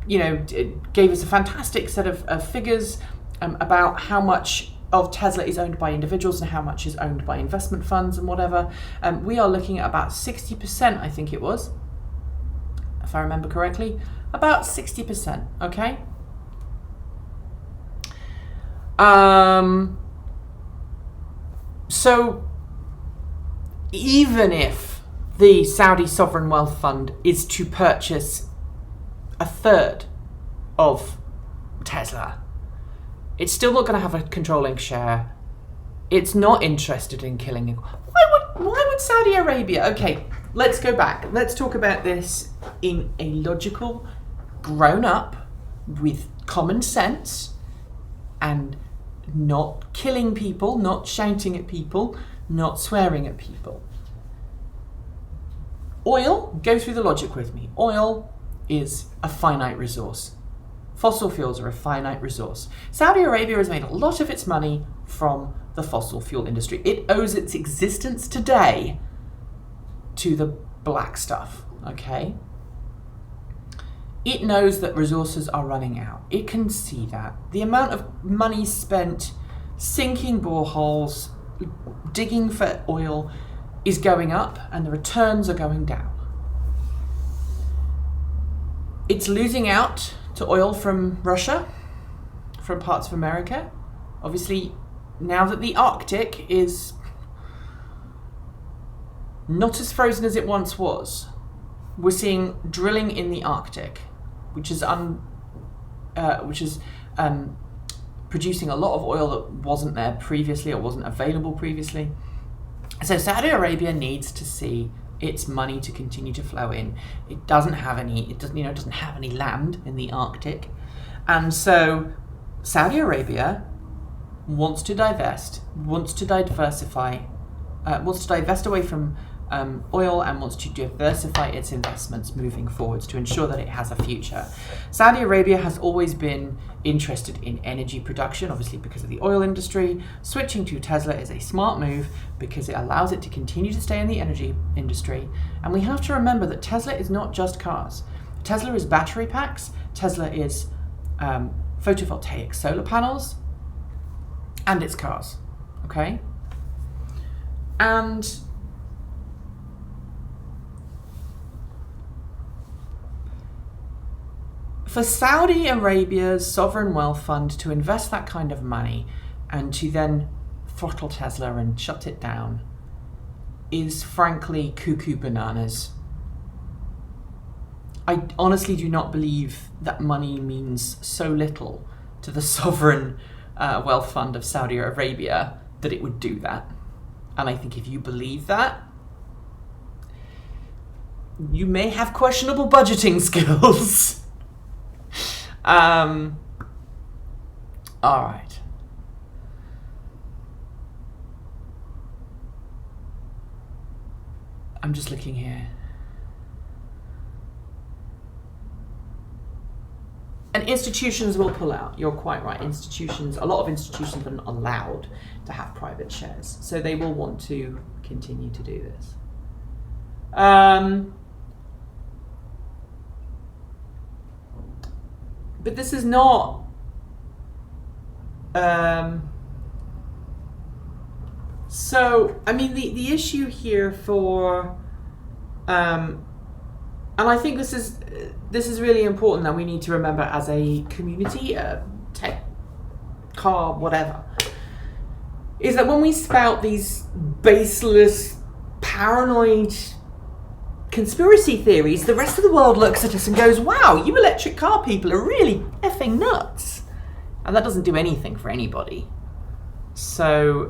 gave us a fantastic set of figures about how much of Tesla is owned by individuals and how much is owned by investment funds and whatever. We are looking at about 60%, I think it was, if I remember correctly, about 60%, okay? So even if the Saudi Sovereign Wealth Fund is to purchase 1/3 of Tesla, it's still not going to have a controlling share. It's not interested in killing it. Why would Saudi Arabia? Okay, let's go back. Let's talk about this in a logical, grown up, with common sense, and not killing people, not shouting at people, not swearing at people. Oil, go through the logic with me. Oil is a finite resource. Fossil fuels are a finite resource. Saudi Arabia has made a lot of its money from the fossil fuel industry. It owes its existence today to the black stuff, okay? It knows that resources are running out. It can see that. The amount of money spent sinking boreholes, digging for oil is going up and the returns are going down. It's losing out to oil from Russia, from parts of America. Obviously, now that the Arctic is not as frozen as it once was, we're seeing drilling in the Arctic, which is producing a lot of oil that wasn't there previously or wasn't available previously. So Saudi Arabia needs to see its money to continue to flow in. It doesn't have any land in the Arctic, and so Saudi Arabia wants to divest away from oil and wants to diversify its investments moving forwards to ensure that it has a future. Saudi Arabia has always been interested in energy production, obviously because of the oil industry. Switching to Tesla is a smart move because it allows it to continue to stay in the energy industry. And we have to remember that Tesla is not just cars. Tesla is battery packs. Tesla is photovoltaic solar panels. And it's cars, okay? And for Saudi Arabia's sovereign wealth fund to invest that kind of money and to then throttle Tesla and shut it down is frankly cuckoo bananas. I honestly do not believe that money means so little to the sovereign wealth fund of Saudi Arabia that it would do that. And I think if you believe that, you may have questionable budgeting skills. All right. I'm just looking here. And institutions will pull out. You're quite right. A lot of institutions are not allowed to have private shares. So they will want to continue to do this. But this is not so I mean the issue here for and I think this is really important that we need to remember as a community, tech, car, whatever, is that when we spout these baseless, paranoid conspiracy theories, the rest of the world looks at us and goes, wow, you electric car people are really effing nuts. And that doesn't do anything for anybody. So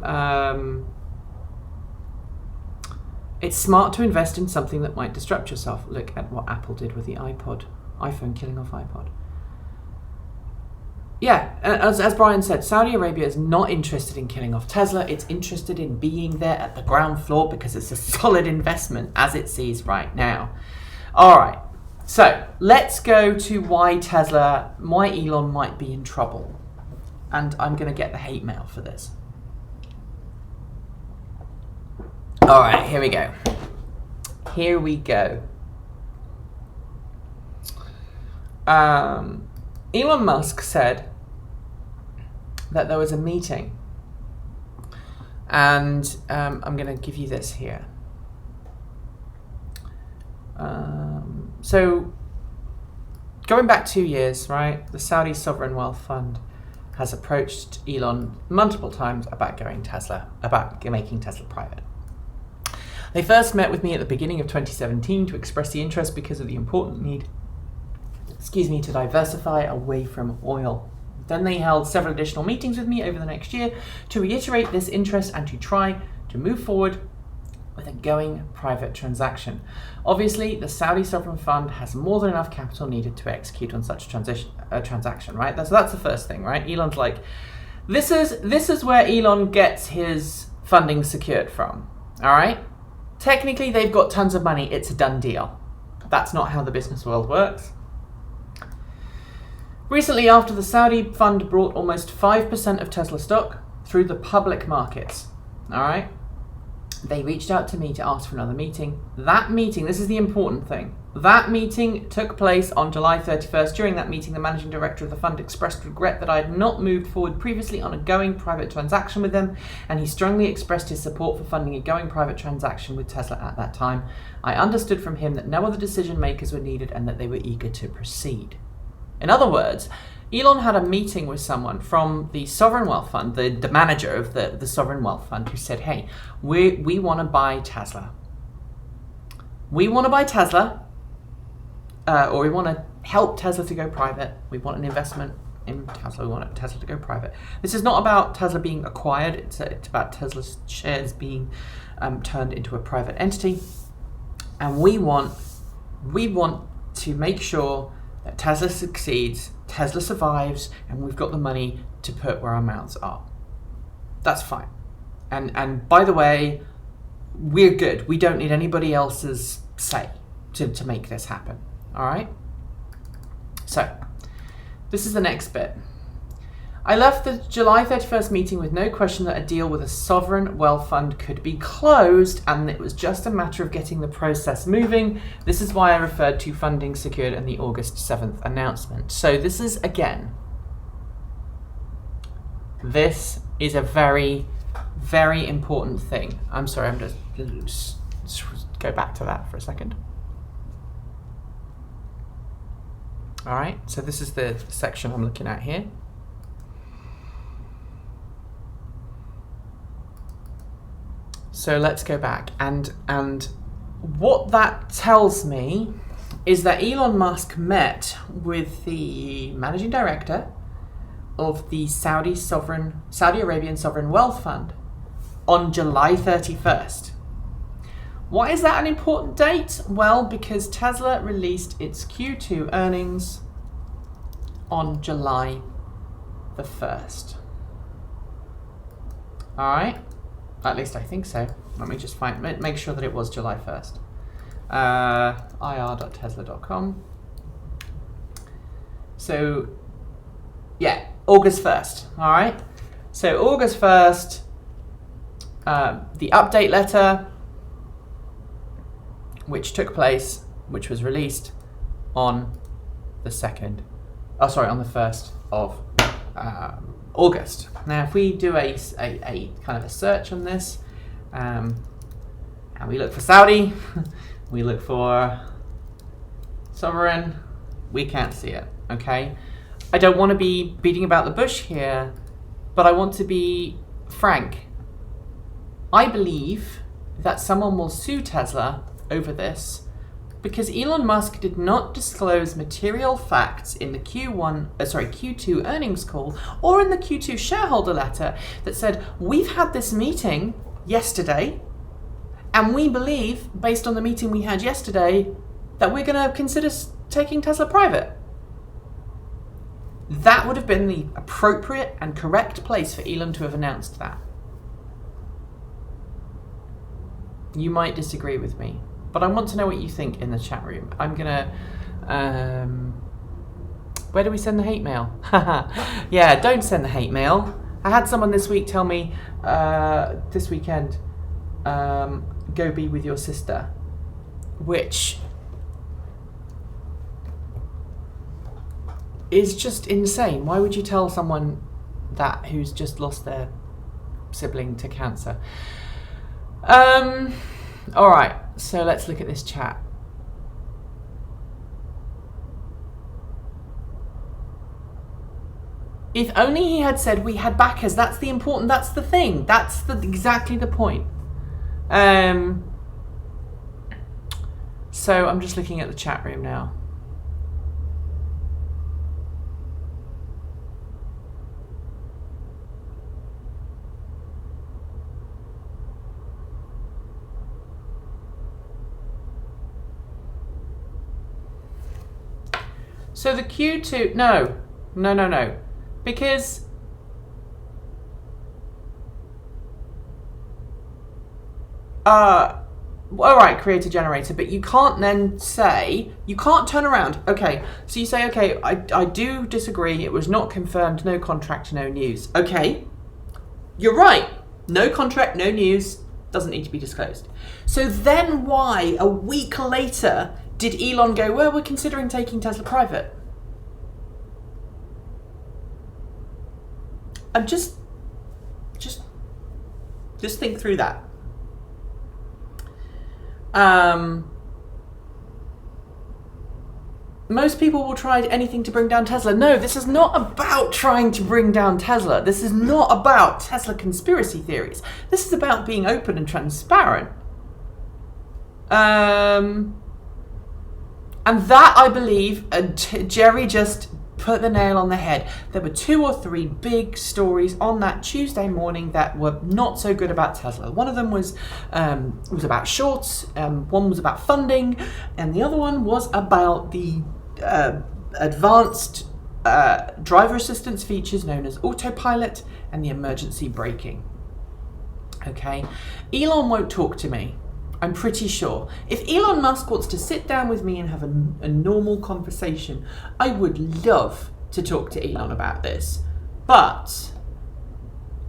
it's smart to invest in something that might disrupt yourself. Look at what Apple did with the iPhone killing off iPod. Yeah, as Brian said, Saudi Arabia is not interested in killing off Tesla. It's interested in being there at the ground floor because it's a solid investment as it sees right now. All right, so let's go to why Elon might be in trouble. And I'm going to get the hate mail for this. All right, here we go. Here we go. Elon Musk said that there was a meeting, and I'm going to give you this here. So, going back 2 years, right, the Saudi Sovereign Wealth Fund has approached Elon multiple times about making Tesla private. They first met with me at the beginning of 2017 to express the interest because of the important need, to diversify away from oil. Then they held several additional meetings with me over the next year to reiterate this interest and to try to move forward with a going private transaction. Obviously, the Saudi Sovereign Fund has more than enough capital needed to execute on such a transaction, right? So that's the first thing, right? Elon's like, this is where Elon gets his funding secured from, all right? Technically, they've got tons of money. It's a done deal. That's not how the business world works. Recently, after the Saudi fund brought almost 5% of Tesla stock through the public markets, all right, they reached out to me to ask for another meeting. That meeting, this is the important thing, that meeting took place on July 31st. During that meeting, the managing director of the fund expressed regret that I had not moved forward previously on a going private transaction with them, and he strongly expressed his support for funding a going private transaction with Tesla at that time. I understood from him that no other decision makers were needed and that they were eager to proceed. In other words, Elon had a meeting with someone from the Sovereign Wealth Fund, the manager of the Sovereign Wealth Fund, who said, hey, we want to buy Tesla. We want to buy Tesla, or we want to help Tesla to go private. We want an investment in Tesla. We want Tesla to go private. This is not about Tesla being acquired. It's about Tesla's shares being turned into a private entity. And we want to make sure that Tesla succeeds, Tesla survives, and we've got the money to put where our mouths are. That's fine. And by the way, we're good. We don't need anybody else's say to make this happen. All right? So, this is the next bit. I left the July 31st meeting with no question that a deal with a sovereign wealth fund could be closed, and it was just a matter of getting the process moving. This is why I referred to funding secured in the August 7th announcement. So this is, again, this is a very, very important thing. I'm sorry, I'm just go back to that for a second. All right, so this is the section I'm looking at here. So let's go back, and what that tells me is that Elon Musk met with the managing director of the Saudi Arabian Sovereign Wealth Fund on July 31st. Why is that an important date? Well, because Tesla released its Q2 earnings on July the 1st. All right. At least I think so. Let me just make sure that it was July 1st. ir.tesla.com. So, yeah, August 1st. All right. So August 1st, the update letter, which was released on the 1st of August. Now, if we do a kind of a search on this, and we look for Saudi, we look for sovereign, we can't see it, okay? I don't want to be beating about the bush here, but I want to be frank. I believe that someone will sue Tesla over this because Elon Musk did not disclose material facts in the Q2 earnings call or in the Q2 shareholder letter that said, we've had this meeting yesterday, and we believe, based on the meeting we had yesterday, that we're going to consider taking Tesla private. That would have been the appropriate and correct place for Elon to have announced that. You might disagree with me, but I want to know what you think in the chat room. I'm gonna, where do we send the hate mail? Yeah, don't send the hate mail. I had someone this week tell me, this weekend, go be with your sister, which is just insane. Why would you tell someone that who's just lost their sibling to cancer? All right, so let's look at this chat. If only he had said we had backers. That's the important, that's the thing. That's exactly the point. So I'm just looking at the chat room now. So the Q2, no. Because all right, creator generator, but you can't then say, you can't turn around. Okay, so you say, okay, I do disagree. It was not confirmed, no contract, no news. Okay, you're right. No contract, no news, doesn't need to be disclosed. So then why, a week later, did Elon go, well, we're considering taking Tesla private? I'm just think through that. Most people will try anything to bring down Tesla. No, this is not about trying to bring down Tesla. This is not about Tesla conspiracy theories. This is about being open and transparent. And that, I believe, Jerry just put the nail on the head. There were 2 or 3 big stories on that Tuesday morning that were not so good about Tesla. One of them was about shorts, one was about funding, and the other one was about the advanced driver assistance features known as autopilot and the emergency braking. Okay, Elon won't talk to me. I'm pretty sure. If Elon Musk wants to sit down with me and have a normal conversation, I would love to talk to Elon about this. But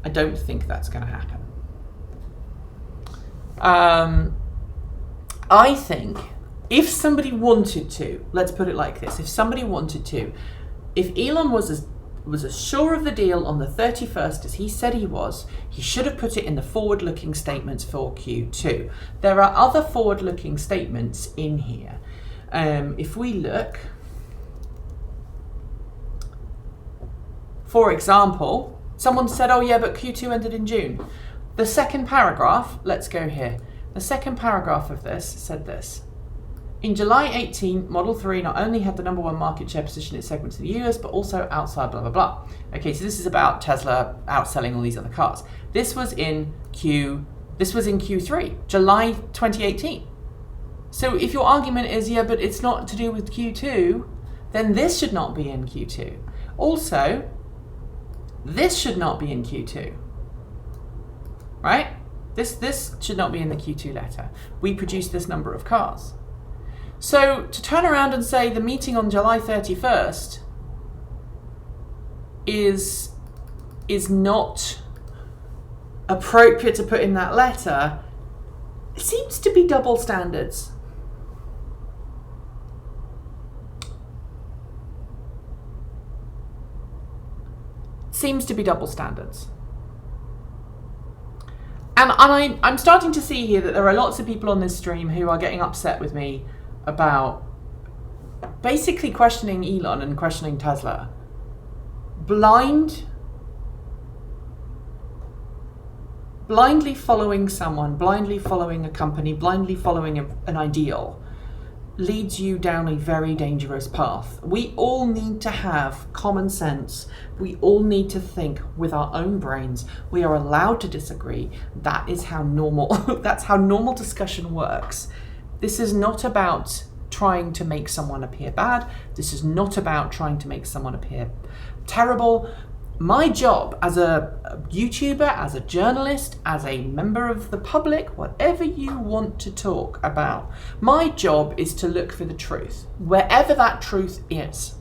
I don't think that's going to happen. I think if somebody wanted to, let's put it like this, if somebody wanted to, if Elon was as sure of the deal on the 31st as he said he was, he should have put it in the forward-looking statements for Q2. There are other forward-looking statements in here. If we look, for example, someone said, oh yeah, but Q2 ended in June. The second paragraph, let's go here. The second paragraph of this said this. In July 18, Model 3 not only had the number 1 market share position in its segment to the US, but also outside blah, blah, blah. Okay, so this is about Tesla outselling all these other cars. This was in Q3, July 2018. So if your argument is, yeah, but it's not to do with Q2, then this should not be in Q2. Also, this should not be in Q2, right? This should not be in the Q2 letter. We produced this number of cars. So to turn around and say the meeting on July 31st is not appropriate to put in that letter, it seems to be double standards. Seems to be double standards. And I'm starting to see here that there are lots of people on this stream who are getting upset with me about basically questioning Elon and questioning Tesla. Blindly following someone, blindly following a company, blindly following an ideal leads you down a very dangerous path. We all need to have common sense. We all need to think with our own brains. We are allowed to disagree. That is how normal, that's how normal discussion works. This is not about trying to make someone appear bad. This is not about trying to make someone appear terrible. My job as a YouTuber, as a journalist, as a member of the public, whatever you want to talk about, my job is to look for the truth, wherever that truth is.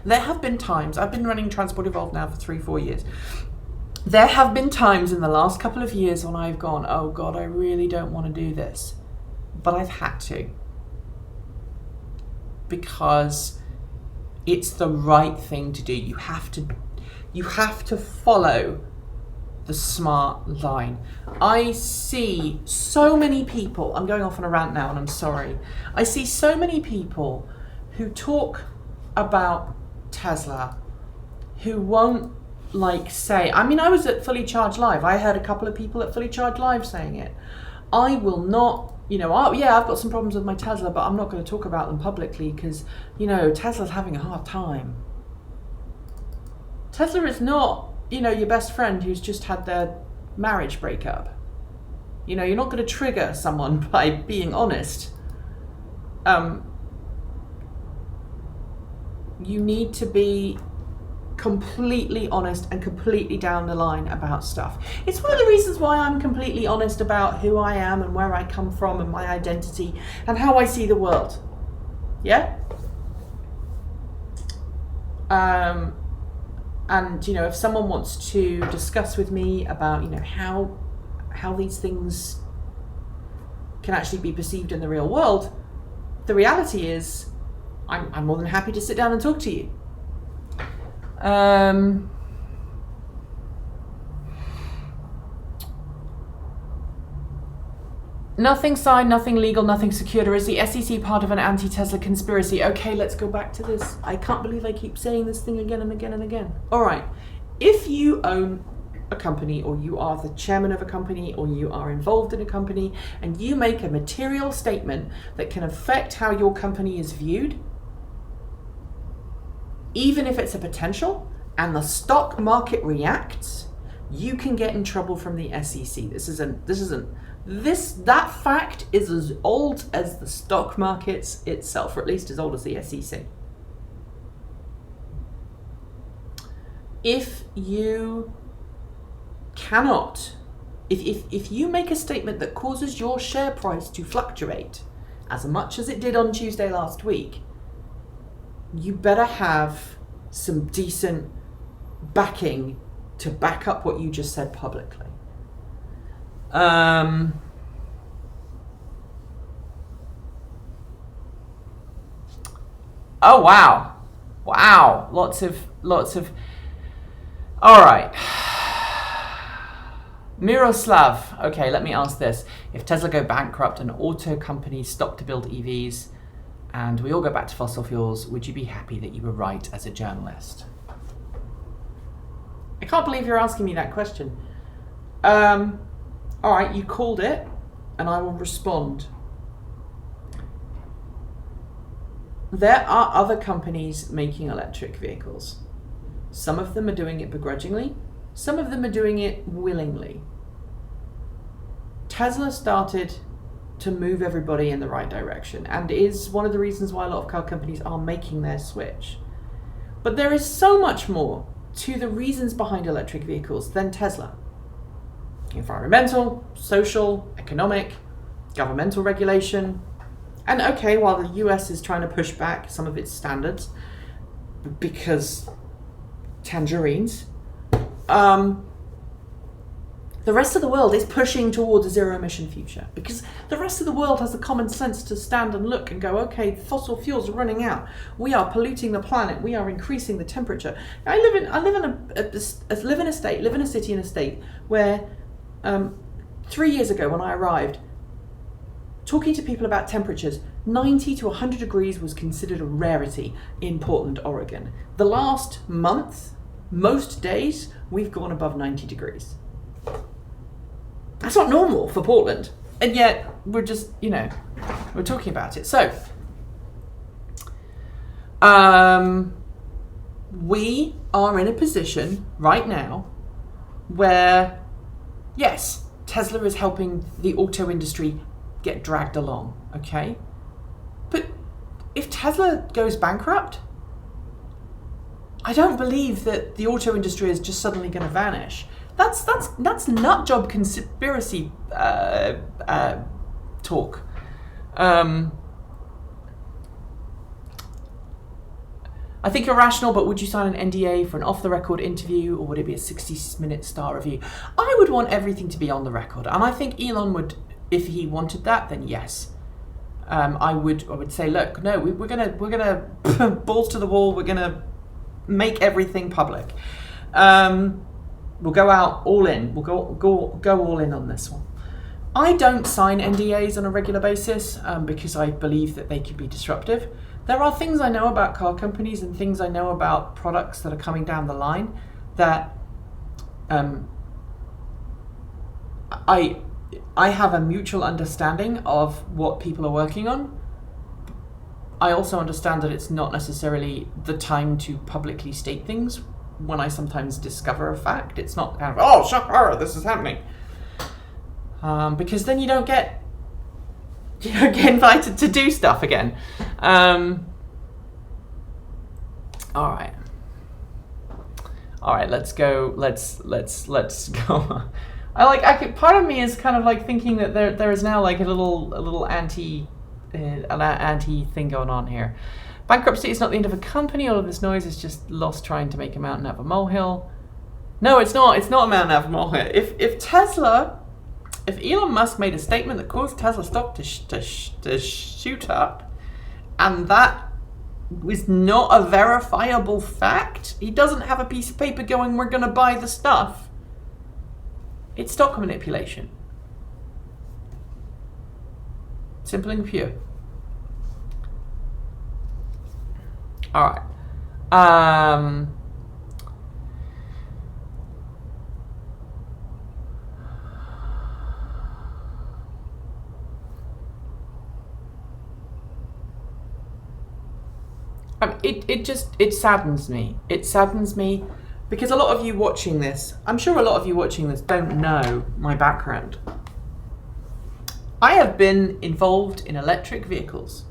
There have been times, I've been running Transport Evolved now for 3-4 years. There have been times in the last couple of years when I've gone, oh God, I really don't want to do this. But I've had to. Because it's the right thing to do. You have to follow the smart line. I see so many people, I'm going off on a rant now and I'm sorry. I see so many people who talk about Tesla who won't say, I mean, I was at Fully Charged Live. I heard a couple of people at Fully Charged Live saying it. I will not, I've got some problems with my Tesla, but I'm not going to talk about them publicly because, Tesla's having a hard time. Tesla is not, your best friend who's just had their marriage breakup. You're not going to trigger someone by being honest. You need to be completely honest and completely down the line about stuff. It's one of the reasons why I'm completely honest about who I am and where I come from and my identity and how I see the world. Yeah? And if someone wants to discuss with me about how these things can actually be perceived in the real world, the reality is I'm more than happy to sit down and talk to you. Nothing signed, nothing legal, nothing secured, or is the SEC part of an anti-Tesla conspiracy? Okay, let's go back to this. I can't believe I keep saying this thing again and again and again. All right, if you own a company or you are the chairman of a company or you are involved in a company and you make a material statement that can affect how your company is viewed, even if it's a potential and the stock market reacts, you can get in trouble from the SEC. That fact is as old as the stock markets itself, or at least as old as the SEC. If you cannot, if you make a statement that causes your share price to fluctuate as much as it did on Tuesday last week, you better have some decent backing to back up what you just said publicly. Oh wow, lots of. All right, Miroslav. Okay, let me ask this: if Tesla go bankrupt and auto companies stop to build EVs, and we all go back to fossil fuels, would you be happy that you were right as a journalist? I can't believe you're asking me that question. All right, you called it, and I will respond. There are other companies making electric vehicles. Some of them are doing it begrudgingly. Some of them are doing it willingly. Tesla started to move everybody in the right direction and is one of the reasons why a lot of car companies are making their switch. But there is so much more to the reasons behind electric vehicles than Tesla. Environmental, social, economic, governmental regulation. And okay, while the US is trying to push back some of its standards because tangerines, the rest of the world is pushing towards a zero-emission future because the rest of the world has the common sense to stand and look and go, okay, fossil fuels are running out. We are polluting the planet. We are increasing the temperature. I live in a city in a state where 3 years ago when I arrived, talking to people about temperatures, 90 to 100 degrees was considered a rarity in Portland, Oregon. The last month, most days, we've gone above 90 degrees. That's not normal for Portland. And yet, we're just, we're talking about it. So, we are in a position right now where, yes, Tesla is helping the auto industry get dragged along, okay? But if Tesla goes bankrupt, I don't believe that the auto industry is just suddenly going to vanish. That's nut job conspiracy talk. I think you're rational, but would you sign an NDA for an off-the-record interview, or would it be a 60-minute star review? I would want everything to be on the record, and I think Elon would, if he wanted that, then yes. I would say, look, no, we're gonna balls to the wall. We're gonna make everything public. We'll go out all in. We'll go all in on this one. I don't sign NDAs on a regular basis because I believe that they could be disruptive. There are things I know about car companies and things I know about products that are coming down the line that I have a mutual understanding of what people are working on. I also understand that it's not necessarily the time to publicly state things. When I sometimes discover a fact, it's not kind of, oh, sure, this is happening. Because then you don't get invited to do stuff again. All right, let's go. Let's go. Part of me is kind of like thinking that there is now like a little anti thing going on here. Bankruptcy is not the end of a company. All of this noise is just loss trying to make a mountain out of a molehill. No, it's not. It's not a mountain out of a molehill. If Elon Musk made a statement that caused Tesla stock to shoot up, and that was not a verifiable fact, he doesn't have a piece of paper going, we're going to buy the stuff. It's stock manipulation. Simple and pure. All right. It saddens me. It saddens me because a lot of you watching this, I'm sure a lot of you watching this don't know my background. I have been involved in electric vehicles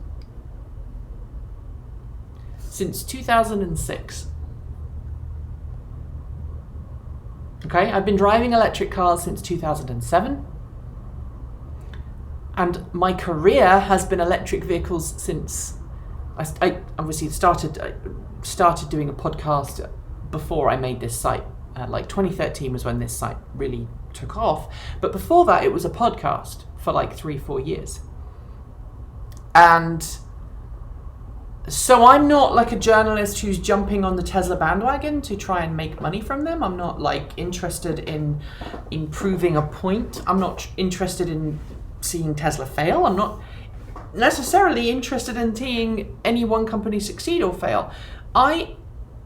since 2006. Okay, I've been driving electric cars since 2007. And my career has been electric vehicles since I obviously started doing a podcast before I made this site. Like 2013 was when this site really took off. But before that, it was a podcast for like 3-4 years. And so I'm not like a journalist who's jumping on the Tesla bandwagon to try and make money from them. I'm not like interested in proving a point. I'm not interested in seeing Tesla fail. I'm not necessarily interested in seeing any one company succeed or fail. I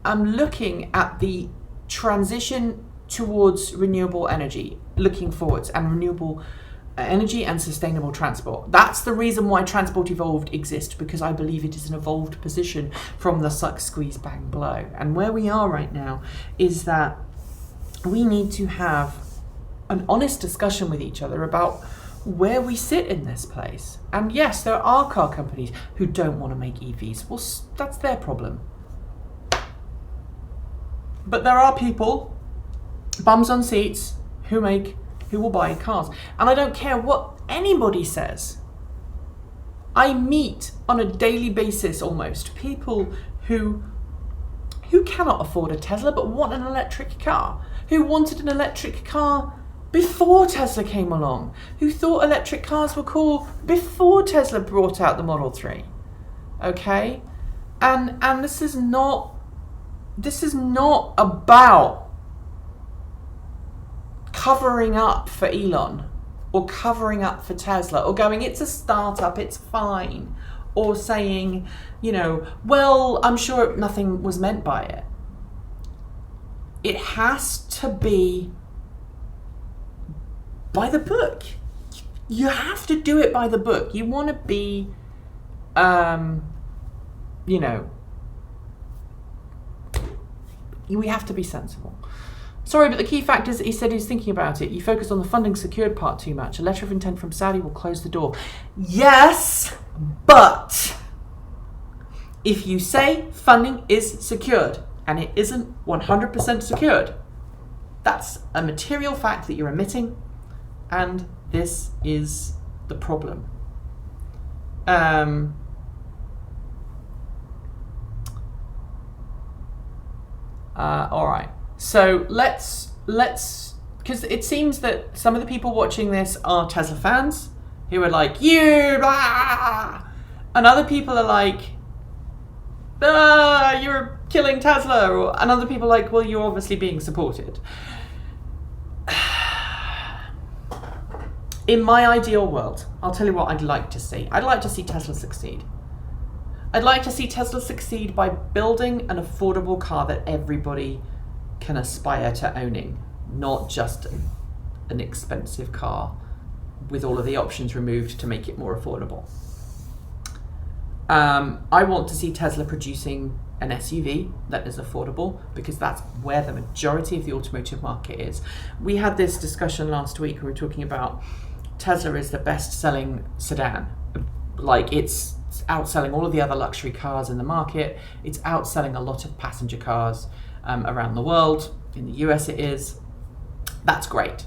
am looking at the transition towards renewable energy, looking forwards, and renewable energy and sustainable transport. That's the reason why Transport Evolved exists, because I believe it is an evolved position from the suck, squeeze, bang, blow. And where we are right now is that we need to have an honest discussion with each other about where we sit in this place. And yes, there are car companies who don't want to make EVs. Well, that's their problem. But there are people, bums on seats, who will buy cars. And I don't care what anybody says. I meet on a daily basis almost people who cannot afford a Tesla but want an electric car, who wanted an electric car before Tesla came along, who thought electric cars were cool before Tesla brought out the Model 3. Okay? And this is not about covering up for Elon or covering up for Tesla or going, it's a startup, it's fine, or saying, well, I'm sure nothing was meant by it. It has to be by the book. You have to do it by the book. You want to be, you know, we have to be sensible. Sorry, but the key fact is, he said he's thinking about it. You focus on the funding secured part too much. A letter of intent from Saudi will close the door. Yes, but if you say funding is secured and it isn't 100% secured, that's a material fact that you're omitting, and this is the problem. All right. So let's, because it seems that some of the people watching this are Tesla fans who are like, you, blah, and other people are like, you're killing Tesla, and other people are like, well, you're obviously being supported. In my ideal world, I'll tell you what I'd like to see. I'd like to see Tesla succeed. I'd like to see Tesla succeed by building an affordable car that everybody can aspire to owning, not just an expensive car with all of the options removed to make it more affordable. I want to see Tesla producing an SUV that is affordable, because that's where the majority of the automotive market is. We had this discussion last week. We were talking about Tesla is the best-selling sedan. Like, it's outselling all of the other luxury cars in the market. It's outselling a lot of passenger cars around the world. In the US it is. That's great.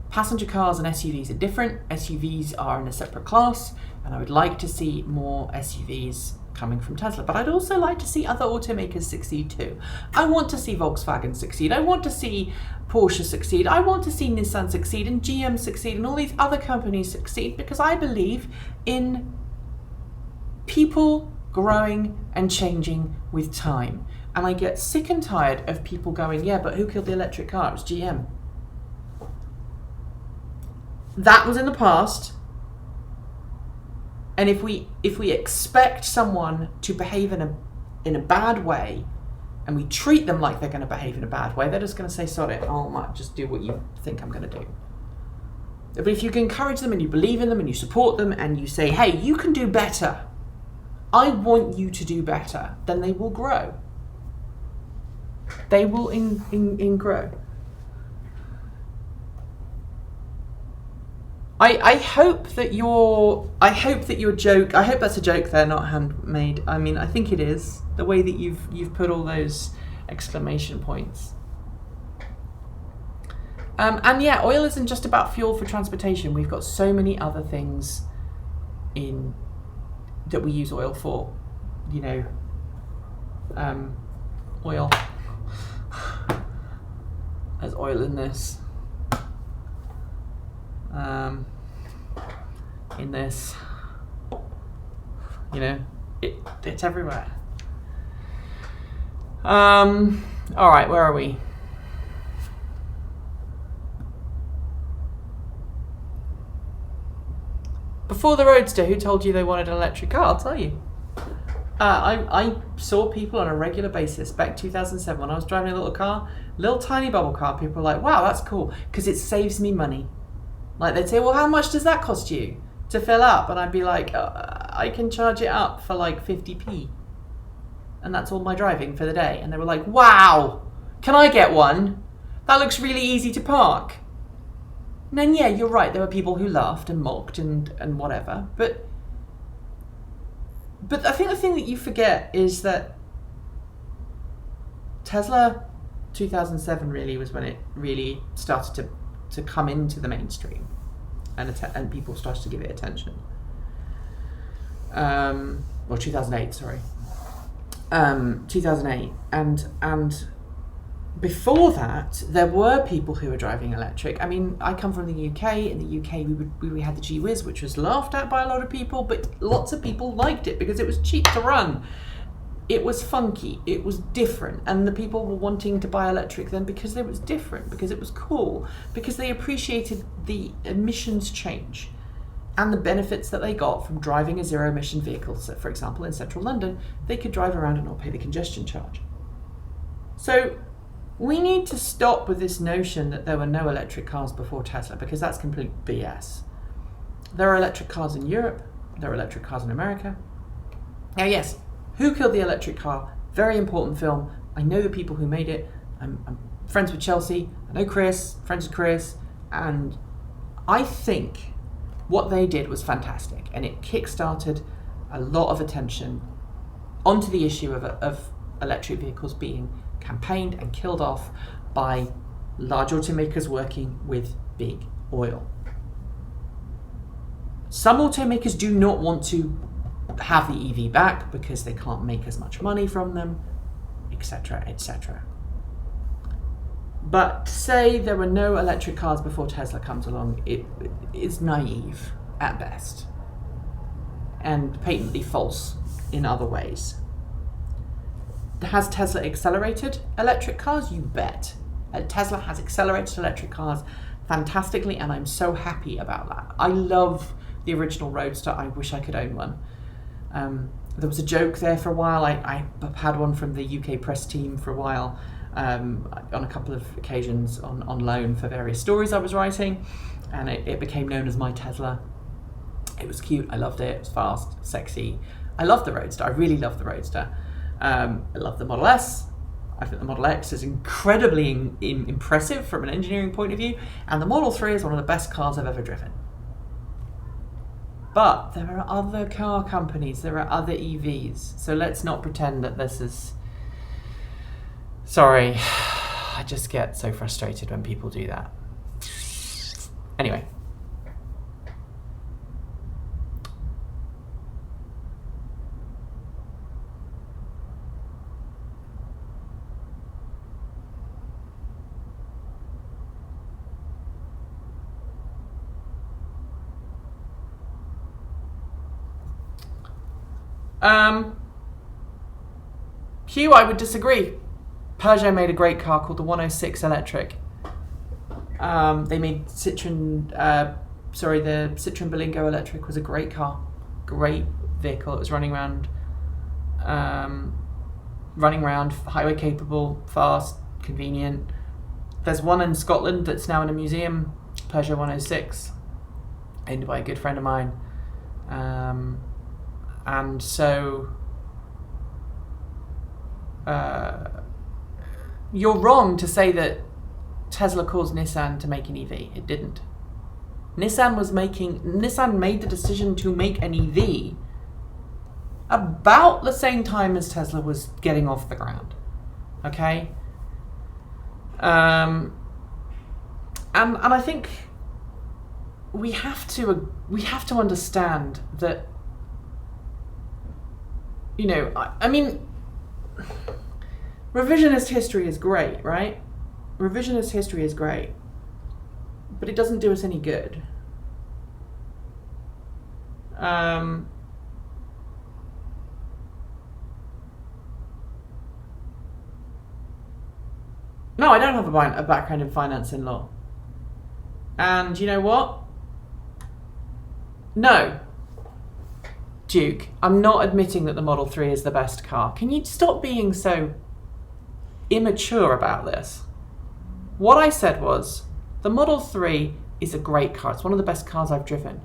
Passenger cars and SUVs are different. SUVs are in a separate class, and I would like to see more SUVs coming from Tesla. But I'd also like to see other automakers succeed too. I want to see Volkswagen succeed. I want to see Porsche succeed. I want to see Nissan succeed and GM succeed and all these other companies succeed, because I believe in people growing and changing with time. And I get sick and tired of people going, yeah, but who killed the electric car? It was GM. That was in the past. And if we expect someone to behave in a bad way, and we treat them like they're going to behave in a bad way, they're just going to say, sod it, I might just do what you think I'm going to do. But if you can encourage them and you believe in them and you support them and you say, hey, you can do better, I want you to do better, then they will grow. They will grow. I hope that your joke, I hope that's a joke there, not handmade. I mean, I think it is, the way that you've put all those exclamation points. And yeah, oil isn't just about fuel for transportation. We've got so many other things that we use oil for. You know, oil. There's oil in this. In this, you know, it's everywhere. All right, where are we? Before the Roadster, who told you they wanted an electric car? I'll tell you. I saw people on a regular basis back 2007 when I was driving a little car, little tiny bubble car. People were like, wow, that's cool, because it saves me money. Like, they'd say, well, how much does that cost you to fill up? And I'd be like, I can charge it up for like 50p. And that's all my driving for the day. And they were like, wow, can I get one? That looks really easy to park. And then, yeah, you're right. There were people who laughed and mocked and whatever. But I think the thing that you forget is that Tesla 2007 really was when it really started to come into the mainstream, and people started to give it attention. Well, 2008, sorry. 2008, and before that, there were people who were driving electric. I mean, I come from the UK. In the UK, we had the G-Wiz, which was laughed at by a lot of people, but lots of people liked it because it was cheap to run. It was funky, it was different, and the people were wanting to buy electric then because it was different, because it was cool, because they appreciated the emissions change and the benefits that they got from driving a zero-emission vehicle. So, for example, in central London, they could drive around and not pay the congestion charge. So we need to stop with this notion that there were no electric cars before Tesla, because that's complete BS. There are electric cars in Europe. There are electric cars in America. Now, yes, Who Killed the Electric Car? Very important film. I know the people who made it. I'm friends with Chelsea. I know Chris, friends with Chris. And I think what they did was fantastic. And it kickstarted a lot of attention onto the issue of electric vehicles being campaigned and killed off by large automakers working with big oil. Some automakers do not want to have the EV back because they can't make as much money from them, etc., etc. But to say there were no electric cars before Tesla comes along, it is naive at best and patently false in other ways. Has Tesla accelerated electric cars? You bet. Tesla has accelerated electric cars fantastically, and I'm so happy about that. I love the original Roadster. I wish I could own one. There was a joke there for a while. I had one from the UK press team for a while, on a couple of occasions on loan for various stories I was writing, and it became known as my Tesla. It was cute. I loved it. It was fast, sexy. I love the Roadster. I really love the Roadster. I love the Model S. I think the Model X is incredibly impressive from an engineering point of view, and the Model 3 is one of the best cars I've ever driven. But there are other car companies, there are other EVs, so let's not pretend that this is... Sorry, I just get so frustrated when people do that. Anyway. Hugh, I would disagree. Peugeot made a great car called the 106 Electric. They made Citroen, the Citroen Berlingo Electric was a great car. Great vehicle. It was running around, highway capable, fast, convenient. There's one in Scotland that's now in a museum, Peugeot 106, owned by a good friend of mine. And so you're wrong to say that Tesla caused Nissan to make an EV. It didn't. Nissan made the decision to make an EV about the same time as Tesla was getting off the ground. Okay? And I think we have to understand that, you know, I mean, revisionist history is great, right? Revisionist history is great, but it doesn't do us any good. No, I don't have a background in finance and law. And you know what? No. Duke, I'm not admitting that the Model 3 is the best car. Can you stop being so immature about this? What I said was, the Model 3 is a great car. It's one of the best cars I've driven.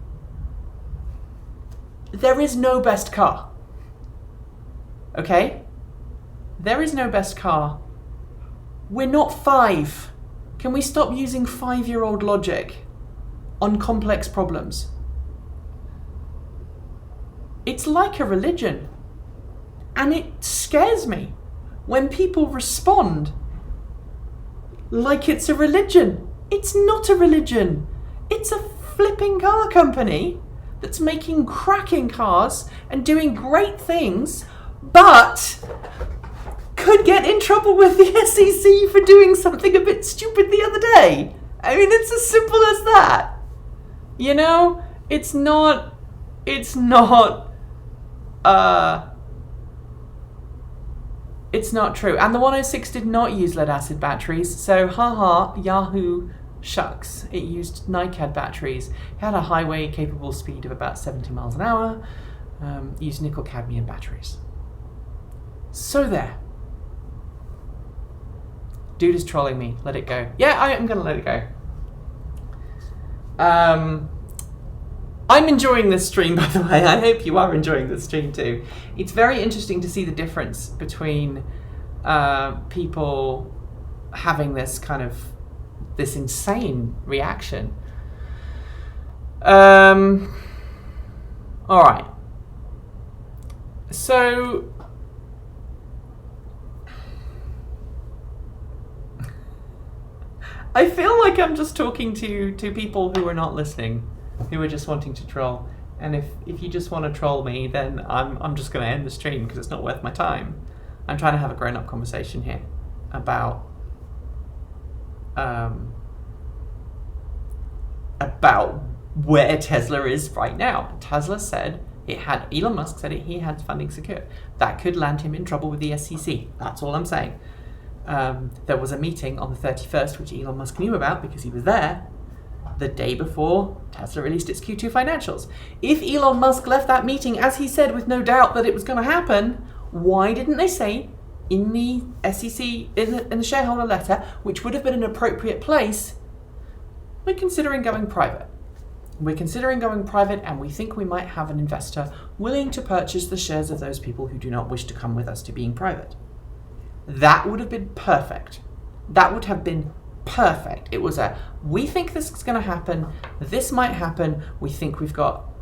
There is no best car. Okay? There is no best car. We're not 5. Can we stop using 5-year-old logic on complex problems? It's like a religion. And it scares me when people respond like it's a religion. It's not a religion. It's a flipping car company that's making cracking cars and doing great things, but could get in trouble with the SEC for doing something a bit stupid the other day. I mean, it's as simple as that. You know, it's not true. And the 106 did not use lead acid batteries, so haha, Yahoo shucks. It used NiCad batteries. It had a highway capable speed of about 70 miles an hour, used nickel cadmium batteries. So there. Dude is trolling me. Let it go. Yeah, I'm gonna let it go. I'm enjoying this stream, by the way. I hope you are enjoying this stream too. It's very interesting to see the difference between people having this kind of this insane reaction. All right. So I feel like I'm just talking to people who are not listening, who are just wanting to troll. And if you just want to troll me, then I'm just going to end the stream because it's not worth my time. I'm trying to have a grown-up conversation here about where Tesla is right now. Tesla said Elon Musk said he had funding secured. That could land him in trouble with the SEC. That's all I'm saying. There was a meeting on the 31st, which Elon Musk knew about because he was there the day before Tesla released its Q2 financials. If Elon Musk left that meeting, as he said, with no doubt that it was going to happen, why didn't they say in the SEC, in the shareholder letter, which would have been an appropriate place, we're considering going private. We're considering going private, and we think we might have an investor willing to purchase the shares of those people who do not wish to come with us to being private. That would have been perfect. That would have been perfect. It was we think this is going to happen. This might happen. We think we've got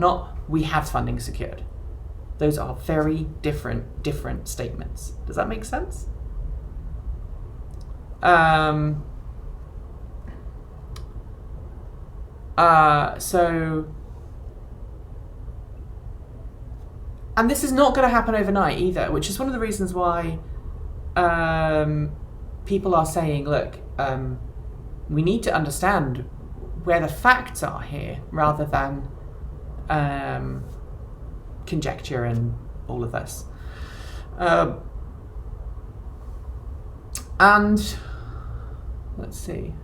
not. We have funding secured. Those are very different statements. Does that make sense? And this is not going to happen overnight either, which is one of the reasons why people are saying, look, we need to understand where the facts are here rather than conjecture and all of this. And let's see.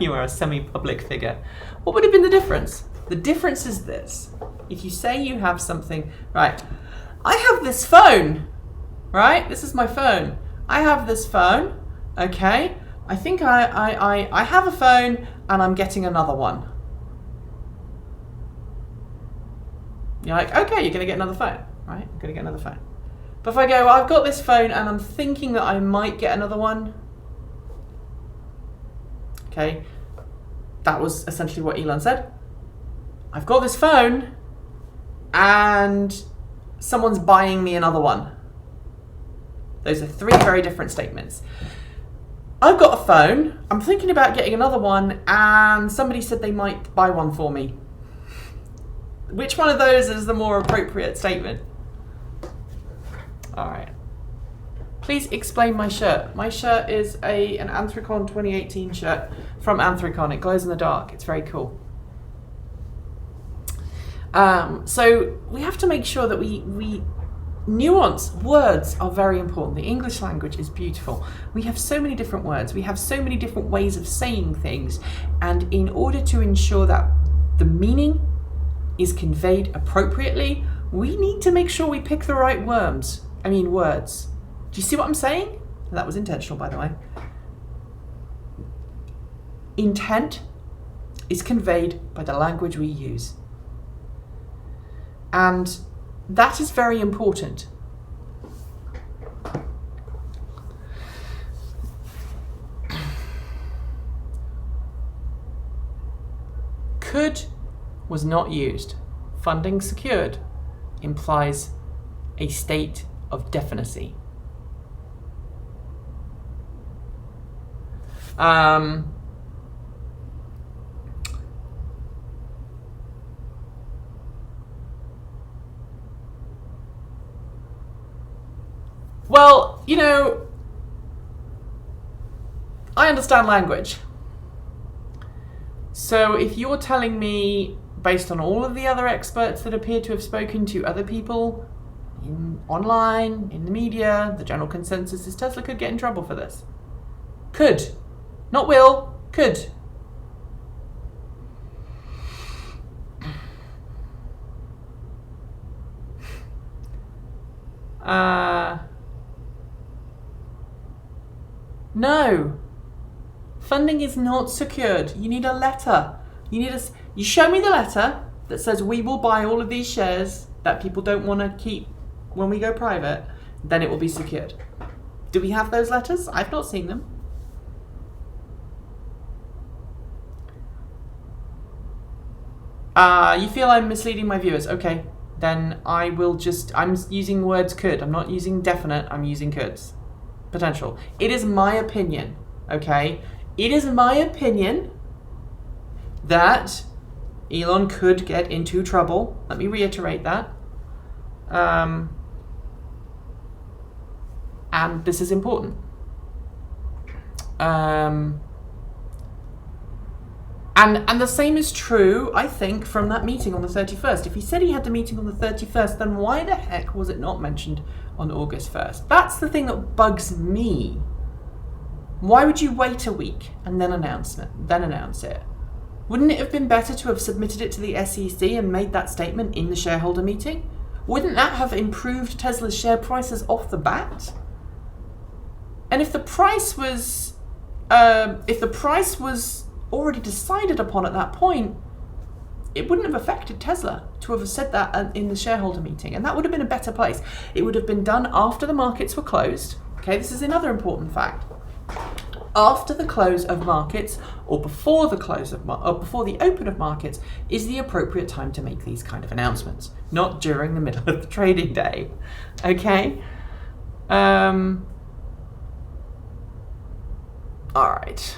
You are a semi-public figure. What would have been the difference? The difference is this. If you say you have something, right, I have this phone, right? This is my phone. I have this phone, okay? I think I have a phone and I'm getting another one. You're like, okay, you're going to get another phone, right? I'm going to get another phone. But if I go, well, I've got this phone and I'm thinking that I might get another one, okay? That was essentially what Elon said. I've got this phone and someone's buying me another one. Those are three very different statements. I've got a phone, I'm thinking about getting another one, and somebody said they might buy one for me. Which one of those is the more appropriate statement? All right. Please explain my shirt. My shirt is an Anthricon 2018 shirt from Anthricon. It glows in the dark. It's very cool. So we have to make sure that we nuance. Words are very important. The English language is beautiful. We have so many different words. We have so many different ways of saying things. And in order to ensure that the meaning is conveyed appropriately, we need to make sure we pick the right words. Do you see what I'm saying? That was intentional, by the way. Intent is conveyed by the language we use. And that is very important. Could was not used. Funding secured implies a state of definicy. Well, I understand language. So if you're telling me, based on all of the other experts that appear to have spoken to other people online, in the media, the general consensus is Tesla could get in trouble for this. Could. Not will, could. No. Funding is not secured. You need a letter. You show me the letter that says we will buy all of these shares that people don't want to keep when we go private, then it will be secured. Do we have those letters? I've not seen them. You feel I'm misleading my viewers. Okay, then I'm using words could. I'm not using definite, I'm using coulds. Potential. It is my opinion, okay? It is my opinion that Elon could get into trouble. Let me reiterate that. And this is important. And the same is true, I think, from that meeting on the 31st. If he said he had the meeting on the 31st, then why the heck was it not mentioned on August 1st? That's the thing that bugs me. Why would you wait a week and then announce it? Wouldn't it have been better to have submitted it to the SEC and made that statement in the shareholder meeting? Wouldn't that have improved Tesla's share prices off the bat? And if the price was already decided upon at that point, it wouldn't have affected Tesla to have said that in the shareholder meeting, and that would have been a better place. It would have been done after the markets were closed. Okay, this is another important fact. After the close of markets, or before the open of markets, is the appropriate time to make these kind of announcements, not during the middle of the trading day. Okay. All right.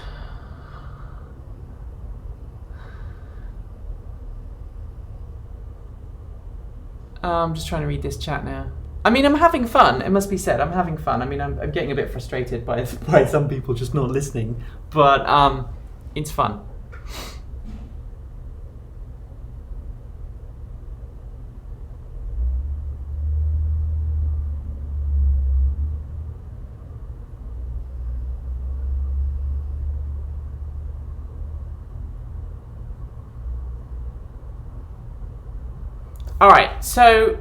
I'm just trying to read this chat now. I mean, I'm having fun. It must be said, I'm having fun. I mean, I'm getting a bit frustrated by some people just not listening, but it's fun. All right, so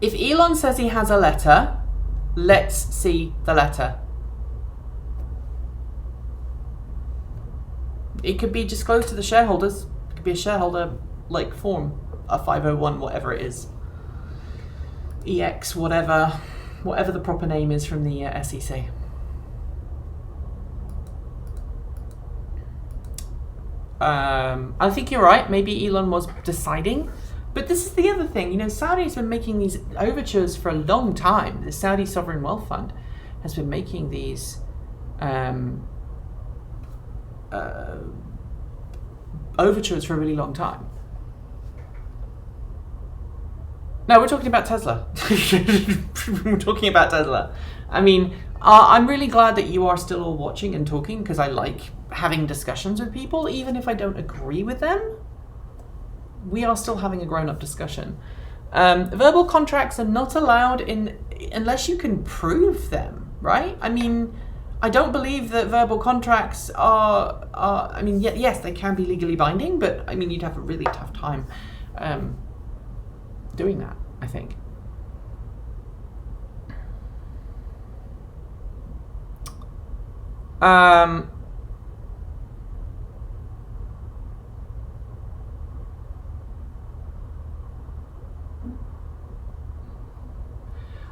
if Elon says he has a letter, let's see the letter. It could be disclosed to the shareholders. It could be a shareholder-like form, a 501, whatever it is. EX, whatever the proper name is from the SEC. I think you're right. Maybe Elon was deciding. But this is the other thing, you know, Saudi's been making these overtures for a long time. The Saudi Sovereign Wealth Fund has been making these overtures for a really long time. No, we're talking about Tesla. We're talking about Tesla. I mean, I'm really glad that you are still all watching and talking, because I like having discussions with people, even if I don't agree with them. We are still having a grown-up discussion. Verbal contracts are not allowed unless you can prove them, right? I mean, I don't believe that verbal contracts are I mean, yes, they can be legally binding, but I mean, you'd have a really tough time doing that, I think.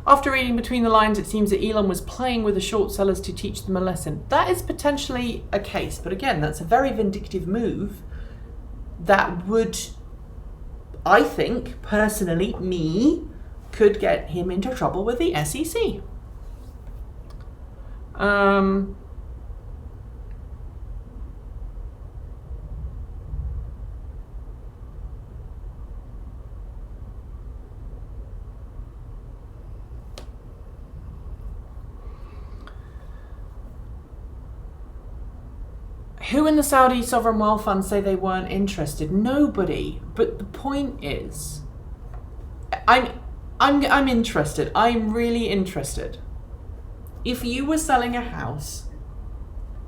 After reading between the lines, it seems that Elon was playing with the short sellers to teach them a lesson. That is potentially a case, but again, that's a very vindictive move that would, I think, personally, could get him into trouble with the SEC. Who in the Saudi Sovereign Wealth Fund say they weren't interested? Nobody. But the point is, I'm interested. I'm really interested. If you were selling a house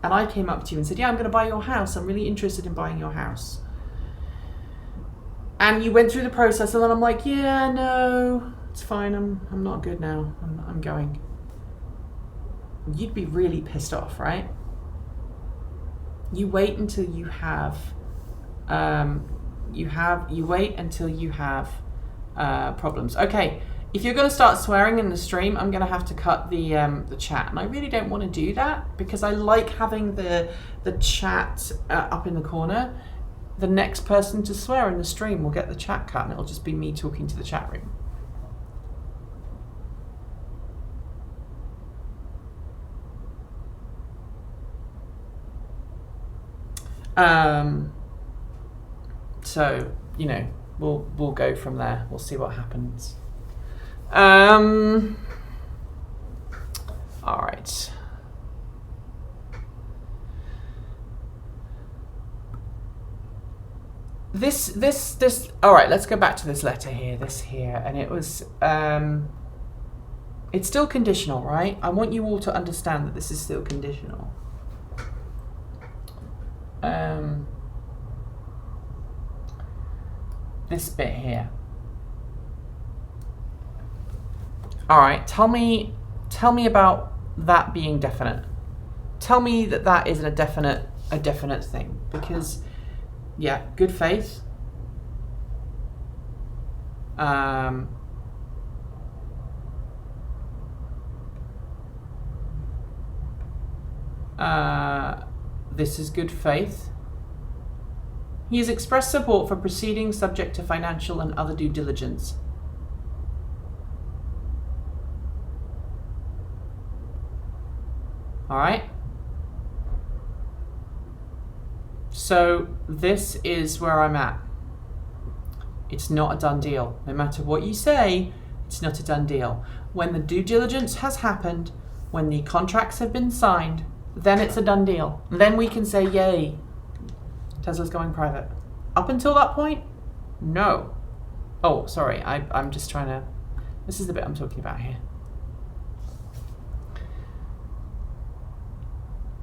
and I came up to you and said, yeah, I'm going to buy your house. I'm really interested in buying your house. And you went through the process and then I'm like, yeah, no, it's fine. I'm not good now. I'm going. You'd be really pissed off, right? You wait until you have You wait until you have problems. Okay, if you're going to start swearing in the stream, I'm going to have to cut the chat, and I really don't want to do that because I like having the chat up in the corner. The next person to swear in the stream will get the chat cut, and it'll just be me talking to the chat room. So, you know, we'll go from there. We'll see what happens. All right. This. All right. Let's go back to this letter here. This here, and it was. It's still conditional, right? I want you all to understand that this is still conditional. This bit here. All right, tell me about that being definite. Tell me that that is a definite thing, because yeah, good faith. This is good faith. He has expressed support for proceedings subject to financial and other due diligence. All right. So this is where I'm at. It's not a done deal. No matter what you say, it's not a done deal. When the due diligence has happened, when the contracts have been signed, then it's a done deal. Then we can say, yay, Tesla's going private. Up until that point, no. Oh, sorry, I'm just trying to... This is the bit I'm talking about here.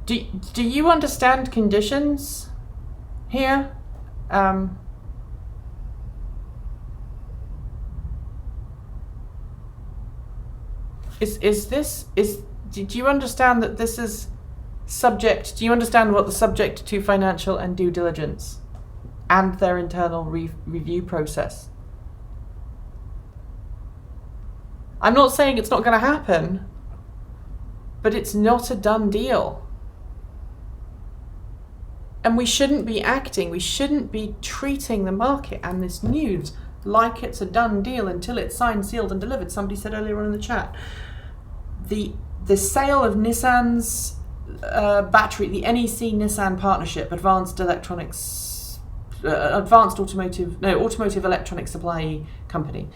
Do you understand conditions here? Do you understand that this is subject? Do you understand what the subject to financial and due diligence and their internal review process? I'm not saying it's not going to happen, but it's not a done deal. And we shouldn't be we shouldn't be treating the market and this news like it's a done deal until it's signed, sealed, and delivered. Somebody said earlier on in the chat, the sale of Nissan's battery, the NEC Nissan partnership, automotive electronic supply company,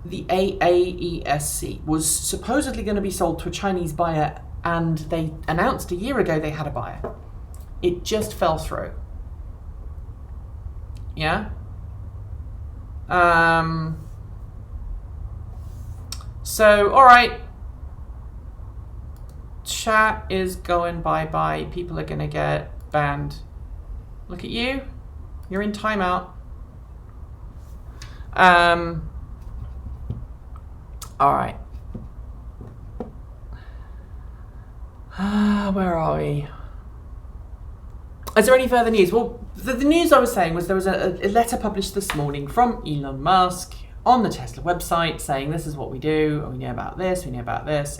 the AAESC, was supposedly going to be sold to a Chinese buyer, and they announced a year ago they had a buyer. It just fell through. Yeah? So, all right. Chat is going bye-bye. People are going to get banned. Look at you. You're in timeout. All right. Where are we? Is there any further news? Well, the news I was saying was there was a letter published this morning from Elon Musk on the Tesla website saying this is what we do, we know about this,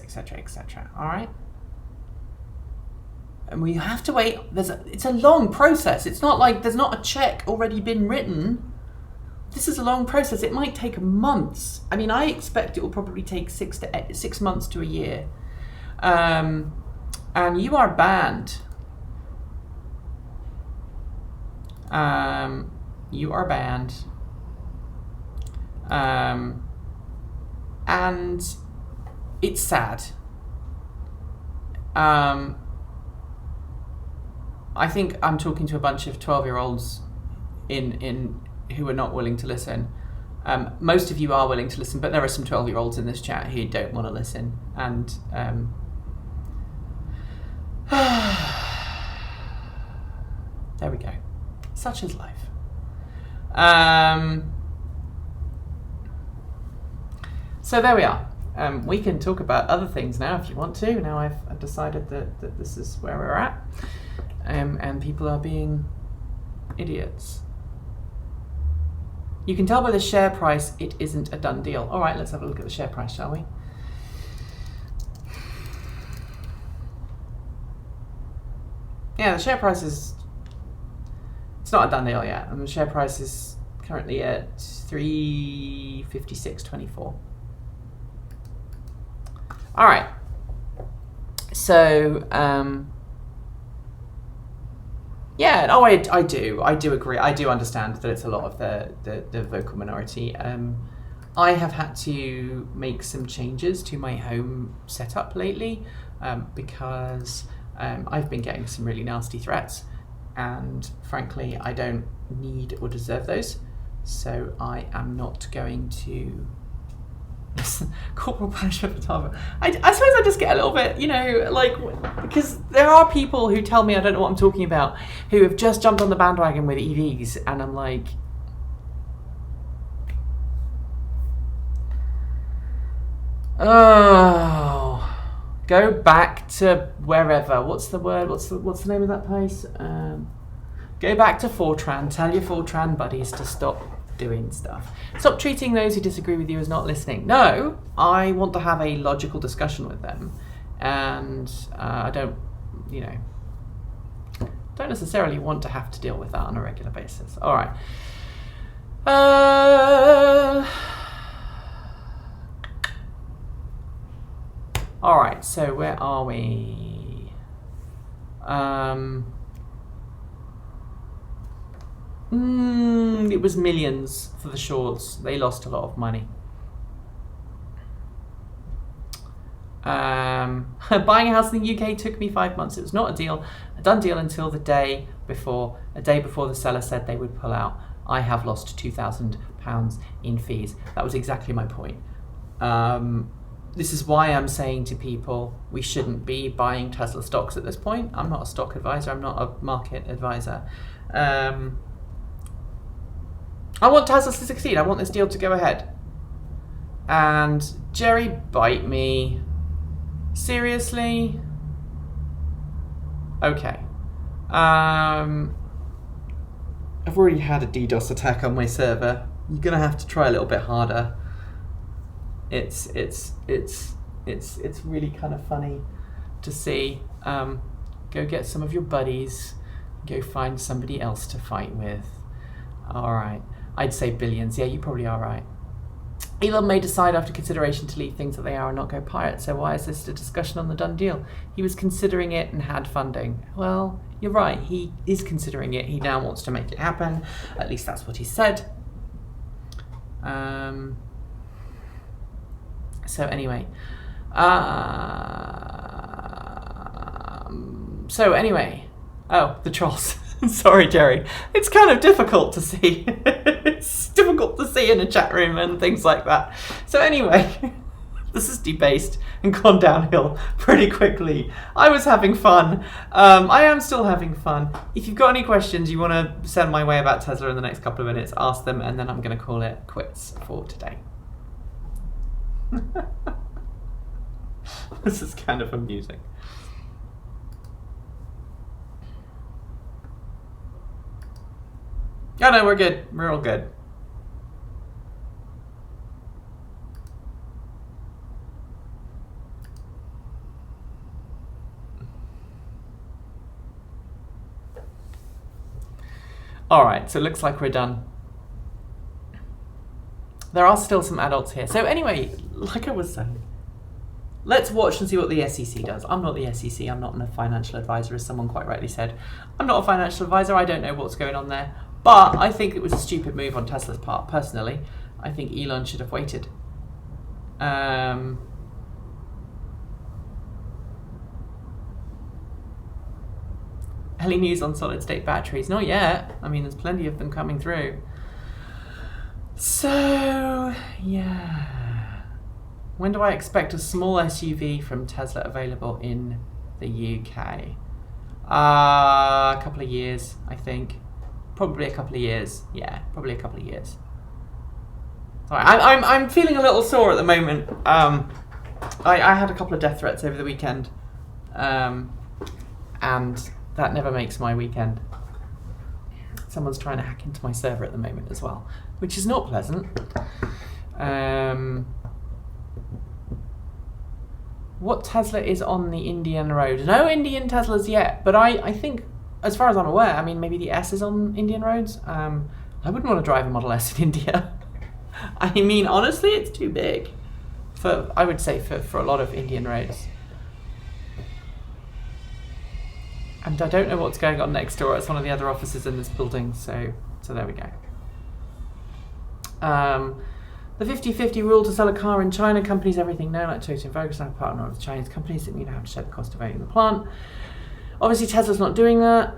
etc., etc. All right? And we have to wait. It's a long process. It's not like there's not a check already been written. This is a long process. It might take months. I mean, I expect it will probably take 6 months to a year. And you are banned. You are banned. And it's sad. I think I'm talking to a bunch of 12-year-olds in who are not willing to listen. Most of you are willing to listen, but there are some 12-year-olds in this chat who don't want to listen. And there we go. Such is life. So there we are. We can talk about other things now if you want to. Now I've decided that this is where we're at. And people are being Idiots. You can tell by the share price it isn't a done deal. All right, let's have a look at the share price, shall we? Yeah, the share price is... It's not a done deal yet. And the share price is currently at 356.24. All right. So, yeah, no, I do agree. I do understand that it's a lot of the vocal minority. I have had to make some changes to my home setup lately because I've been getting some really nasty threats, and frankly, I don't need or deserve those. So I am not going to corporal punishment for Tava. I suppose I just get a little bit, you know, like, because there are people who tell me I don't know what I'm talking about, who have just jumped on the bandwagon with EVs, and I'm like, oh, go back to wherever. What's the word? What's the name of that place? Go back to Fortran. Tell your Fortran buddies to stop doing stuff. Stop treating those who disagree with you as not listening. No, I want to have a logical discussion with them, and I don't, you know, don't necessarily want to have to deal with that on a regular basis. All right. All right. So where are we? It was millions for the shorts. They lost a lot of money. Buying a house in the UK took me 5 months. It was not a done deal until a day before the seller said they would pull out. I have lost £2,000 in fees. That was exactly my point. This is why I'm saying to people, we shouldn't be buying Tesla stocks at this point. I'm not a stock advisor. I'm not a market advisor. I want Tesla to succeed. I want this deal to go ahead. And Jerry, bite me. Seriously? Okay. I've already had a DDoS attack on my server. You're gonna have to try a little bit harder. It's really kind of funny to see. Go get some of your buddies. Go find somebody else to fight with. All right. I'd say billions. Yeah, you probably are right. Elon may decide after consideration to leave things that they are and not go pirate. So why is this a discussion on the done deal? He was considering it and had funding. Well, you're right. He is considering it. He now wants to make it happen. At least that's what he said. So anyway. Oh, the trolls. Sorry, Jerry. It's kind of difficult to see. It's difficult to see in a chat room and things like that. So anyway, this is debased and gone downhill pretty quickly. I was having fun. I am still having fun. If you've got any questions you want to send my way about Tesla in the next couple of minutes, ask them, and then I'm going to call it quits for today. This is kind of amusing. Oh no, we're good. We're all good. All right, so it looks like we're done. There are still some adults here. So anyway, like I was saying, let's watch and see what the SEC does. I'm not the SEC. I'm not a financial advisor, as someone quite rightly said. I'm not a financial advisor. I don't know what's going on there. But I think it was a stupid move on Tesla's part, personally. I think Elon should have waited. Any news on solid-state batteries? Not yet. I mean, there's plenty of them coming through. So, yeah. When do I expect a small SUV from Tesla available in the UK? A couple of years, I think. Probably a couple of years. Yeah, probably a couple of years. Sorry, I'm feeling a little sore at the moment. I had a couple of death threats over the weekend, and that never makes my weekend. someone's trying to hack into my server at the moment as well, which is not pleasant. What Tesla is on the Indian road? No Indian Teslas yet, but I think, as far as I'm aware, I mean, maybe the S is on Indian roads. I wouldn't want to drive a Model S in India. I mean, honestly, it's too big for, I would say, for a lot of Indian roads. And I don't know what's going on next door. It's one of the other offices in this building, so there we go. The 50-50 rule to sell a car in China. Companies, everything now, like Toyota and Volkswagen, partner with Chinese companies that mean have to share the cost of owning the plant. Obviously, Tesla's not doing that.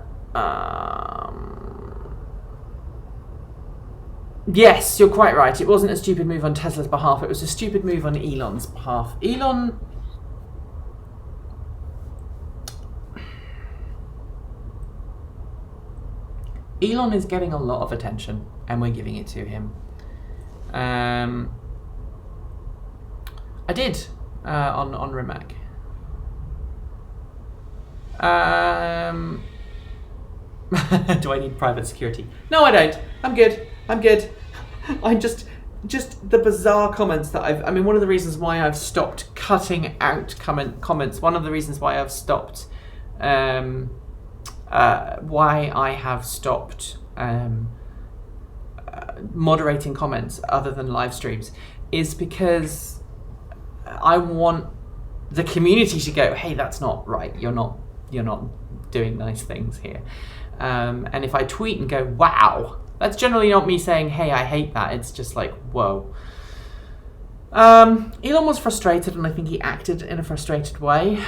Yes, you're quite right. It wasn't a stupid move on Tesla's behalf. It was a stupid move on Elon's behalf. Elon is getting a lot of attention, and we're giving it to him. I did on Rimac. Do I need private security? No, I don't. I'm good. I'm just the bizarre comments that I mean, one of the reasons why I've stopped cutting out comments. One of the reasons why I've stopped. Why I have stopped moderating comments other than live streams is because I want the community to go, hey, that's not right. You're not doing nice things here. And if I tweet and go, wow, that's generally not me saying, hey, I hate that. It's just like, whoa. Elon was frustrated, and I think he acted in a frustrated way.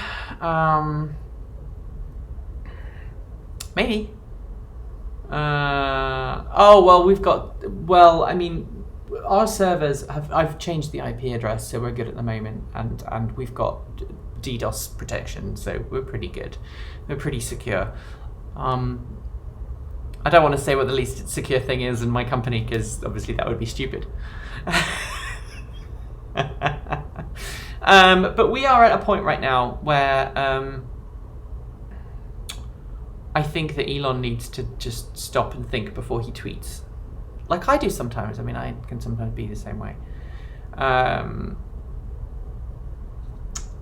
Maybe. I mean, our servers I've changed the IP address, so we're good at the moment, and we've got DDoS protection, so we're pretty good. We're pretty secure. I don't want to say what the least secure thing is in my company, because obviously that would be stupid. But we are at a point right now where I think that Elon needs to just stop and think before he tweets. Like I do sometimes. I mean, I can sometimes be the same way.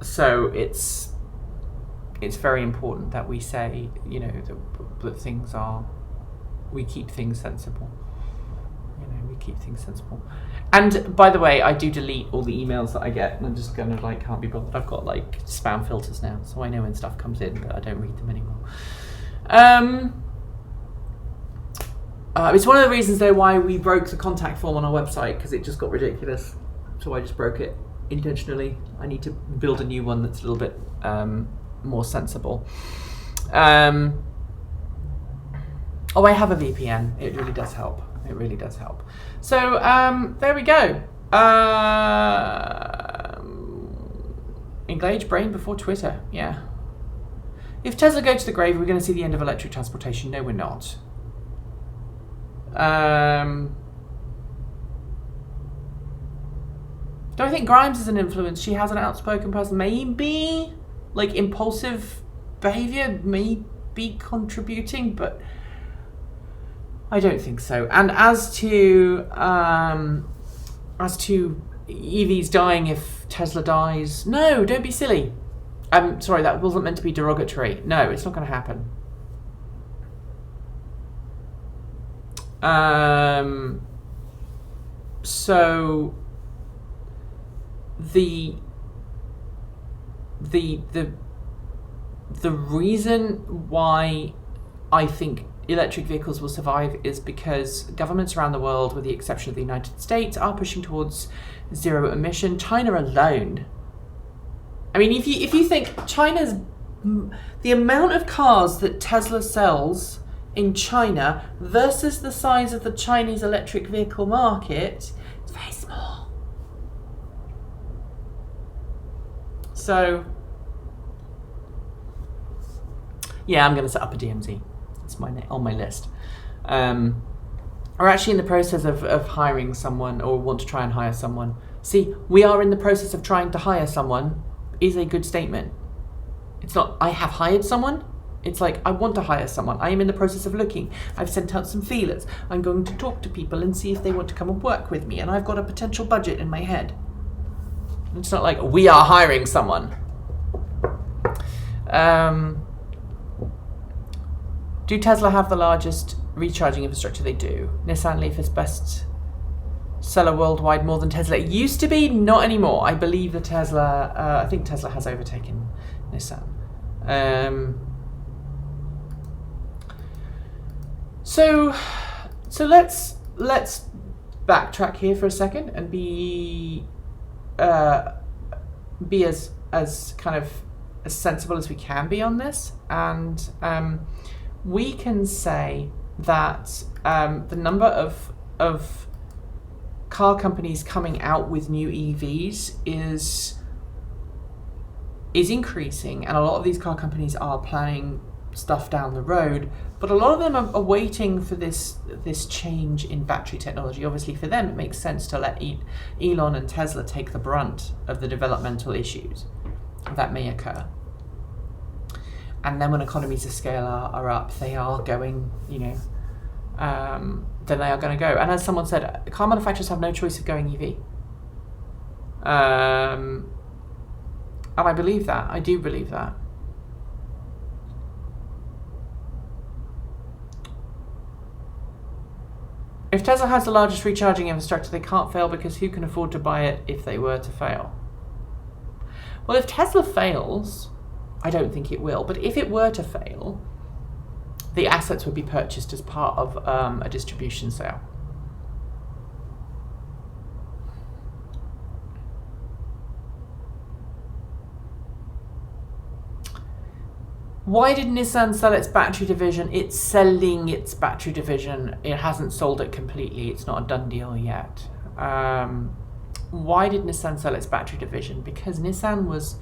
So it's very important that we say, you know, that things are, we keep things sensible. You know, we keep things sensible. And by the way, I do delete all the emails that I get, and I'm just gonna like, can't be bothered. I've got like spam filters now, so I know when stuff comes in, but I don't read them anymore. It's one of the reasons though why we broke the contact form on our website, because it just got ridiculous. So I just broke it intentionally. I need to build a new one that's a little bit more sensible. Oh, I have a VPN. It really does help. It really does help. So there we go. Engage brain before Twitter. Yeah. If Tesla go to the grave, we're going to see the end of electric transportation. No, we're not. Do I think Grimes is an influence? She has an outspoken person. Maybe, like impulsive behavior may be contributing, but I don't think so. And as to EVs dying if Tesla dies, no, don't be silly. I'm sorry, that wasn't meant to be derogatory. No, it's not going to happen. So the reason why I think electric vehicles will survive is because governments around the world, with the exception of the United States, are pushing towards zero emission. China alone, I mean, if you think China's, the amount of cars that Tesla sells in China versus the size of the Chinese electric vehicle market, it's very small. So, yeah, I'm going to set up a DMZ. It's on my list. We're actually in the process of hiring someone, or want to try and hire someone. See, we are in the process of trying to hire someone is a good statement. It's not, I have hired someone. It's like, I want to hire someone. I am in the process of looking. I've sent out some feelers. I'm going to talk to people and see if they want to come and work with me. And I've got a potential budget in my head. It's not like, we are hiring someone. Do Tesla have the largest recharging infrastructure? They do. Nissan Leaf is best seller worldwide, more than Tesla. It used to be, not anymore. I believe the Tesla, I think Tesla has overtaken Nissan. So let's backtrack here for a second and be as kind of as sensible as we can be on this, and we can say that the number of car companies coming out with new EVs is increasing, and a lot of these car companies are planning stuff down the road, but a lot of them are waiting for this change in battery technology. Obviously for them it makes sense to let Elon and Tesla take the brunt of the developmental issues that may occur, and then when economies of scale are up, they are going, then they are going to go. And as someone said, car manufacturers have no choice of going EV, and I believe that. I do believe that. If Tesla has the largest recharging infrastructure, they can't fail, because who can afford to buy it if they were to fail? Well, if Tesla fails, I don't think it will, but if it were to fail, the assets would be purchased as part of a distribution sale. Why did Nissan sell its battery division? It's selling its battery division. It hasn't sold it completely. It's not a done deal yet. Why did Nissan sell its battery division? Because Nissan's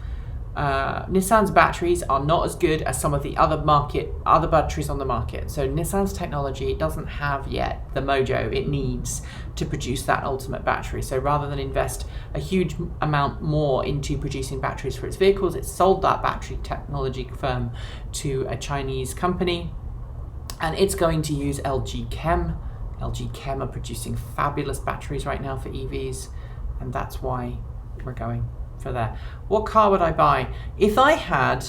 batteries are not as good as some of the other batteries on the market. So Nissan's technology doesn't have yet the mojo it needs to produce that ultimate battery. So rather than invest a huge amount more into producing batteries for its vehicles, it sold that battery technology firm to a Chinese company, and it's going to use LG Chem. LG Chem are producing fabulous batteries right now for EVs, and that's why we're going for there. What car would I buy? If I had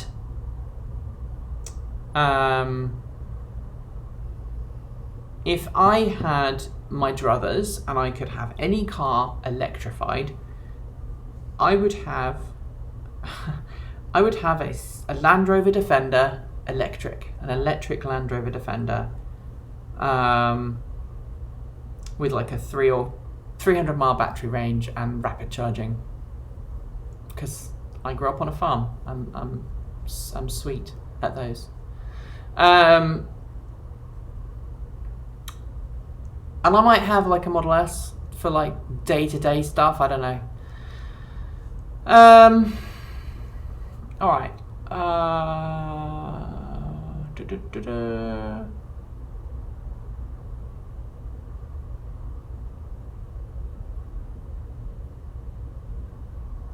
my druthers and I could have any car electrified, I would have a Land Rover Defender electric, an electric Land Rover Defender, with like a 300 mile battery range and rapid charging. Because I grew up on a farm. I'm sweet at those. And I might have like a Model S for like day-to-day stuff. I don't know. All right.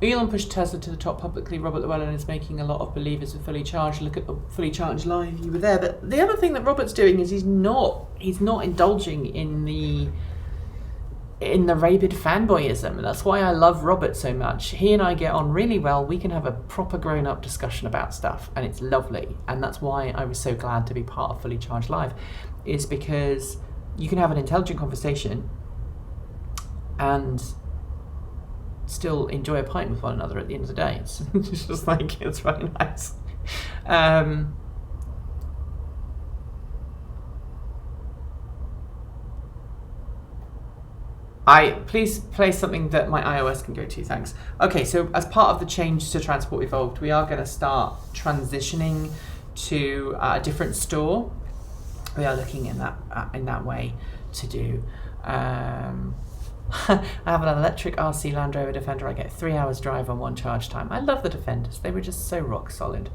Elon pushed Tesla to the top publicly. Robert Llewellyn is making a lot of believers with fully charged. Look at the fully charged live. You were there. But the other thing that Robert's doing is he's not indulging in the rabid fanboyism. And that's why I love Robert so much. He and I get on really well. We can have a proper grown-up discussion about stuff, and it's lovely. And that's why I was so glad to be part of Fully Charged Live, is because you can have an intelligent conversation and still enjoy a pint with one another at the end of the day. It's just like, it's really nice. Please play something that my iOS can go to, thanks. Okay, so as part of the change to Transport Evolved, we are going to start transitioning to a different store. We are looking in that way to do. I have an electric RC Land Rover Defender. I get 3 hours drive on 1 charge time. I love the Defenders. They were just so rock solid.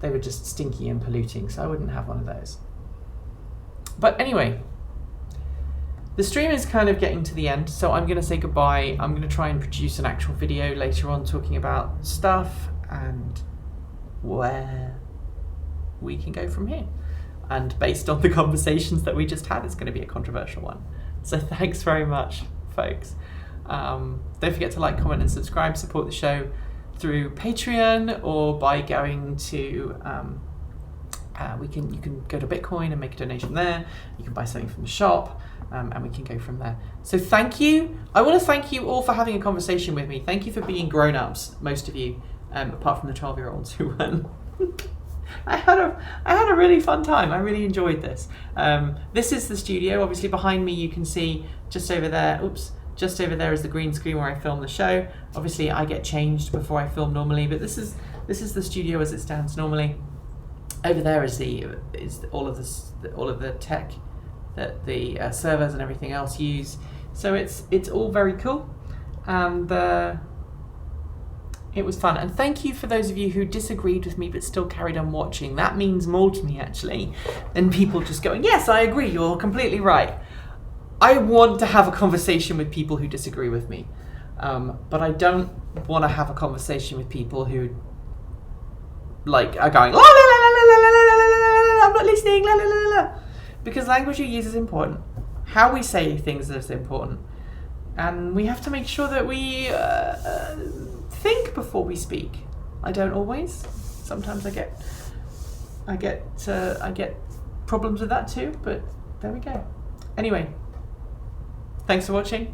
They were just stinky and polluting, so I wouldn't have one of those. But anyway, the stream is kind of getting to the end, so I'm going to say goodbye. I'm going to try and produce an actual video later on talking about stuff and where we can go from here. And based on the conversations that we just had, it's going to be a controversial one. So thanks very much, folks. Don't forget to like, comment, and subscribe. Support the show through Patreon or by going to you can go to Bitcoin and make a donation there. You can buy something from the shop, and we can go from there. So thank you. I want to thank you all for having a conversation with me. Thank you for being grown-ups, most of you, apart from the 12-year-olds who weren't. I had a really fun time. I really enjoyed this. This is the studio. Obviously behind me you can see just over there. Just over there is the green screen where I film the show. Obviously I get changed before I film normally, but this is the studio as it stands normally. Over there is all of the tech that the servers and everything else use. So it's all very cool, and it was fun. And thank you for those of you who disagreed with me but still carried on watching. That means more to me actually than people just going, yes, I agree, you're completely right. I want to have a conversation with people who disagree with me, but I don't want to have a conversation with people who like are going la la la la la la la la, I'm not listening, la la la la, because language you use is important. How we say things is important, and we have to make sure that we think before we speak. I don't always. Sometimes I get problems with that too. But there we go. Anyway, thanks for watching.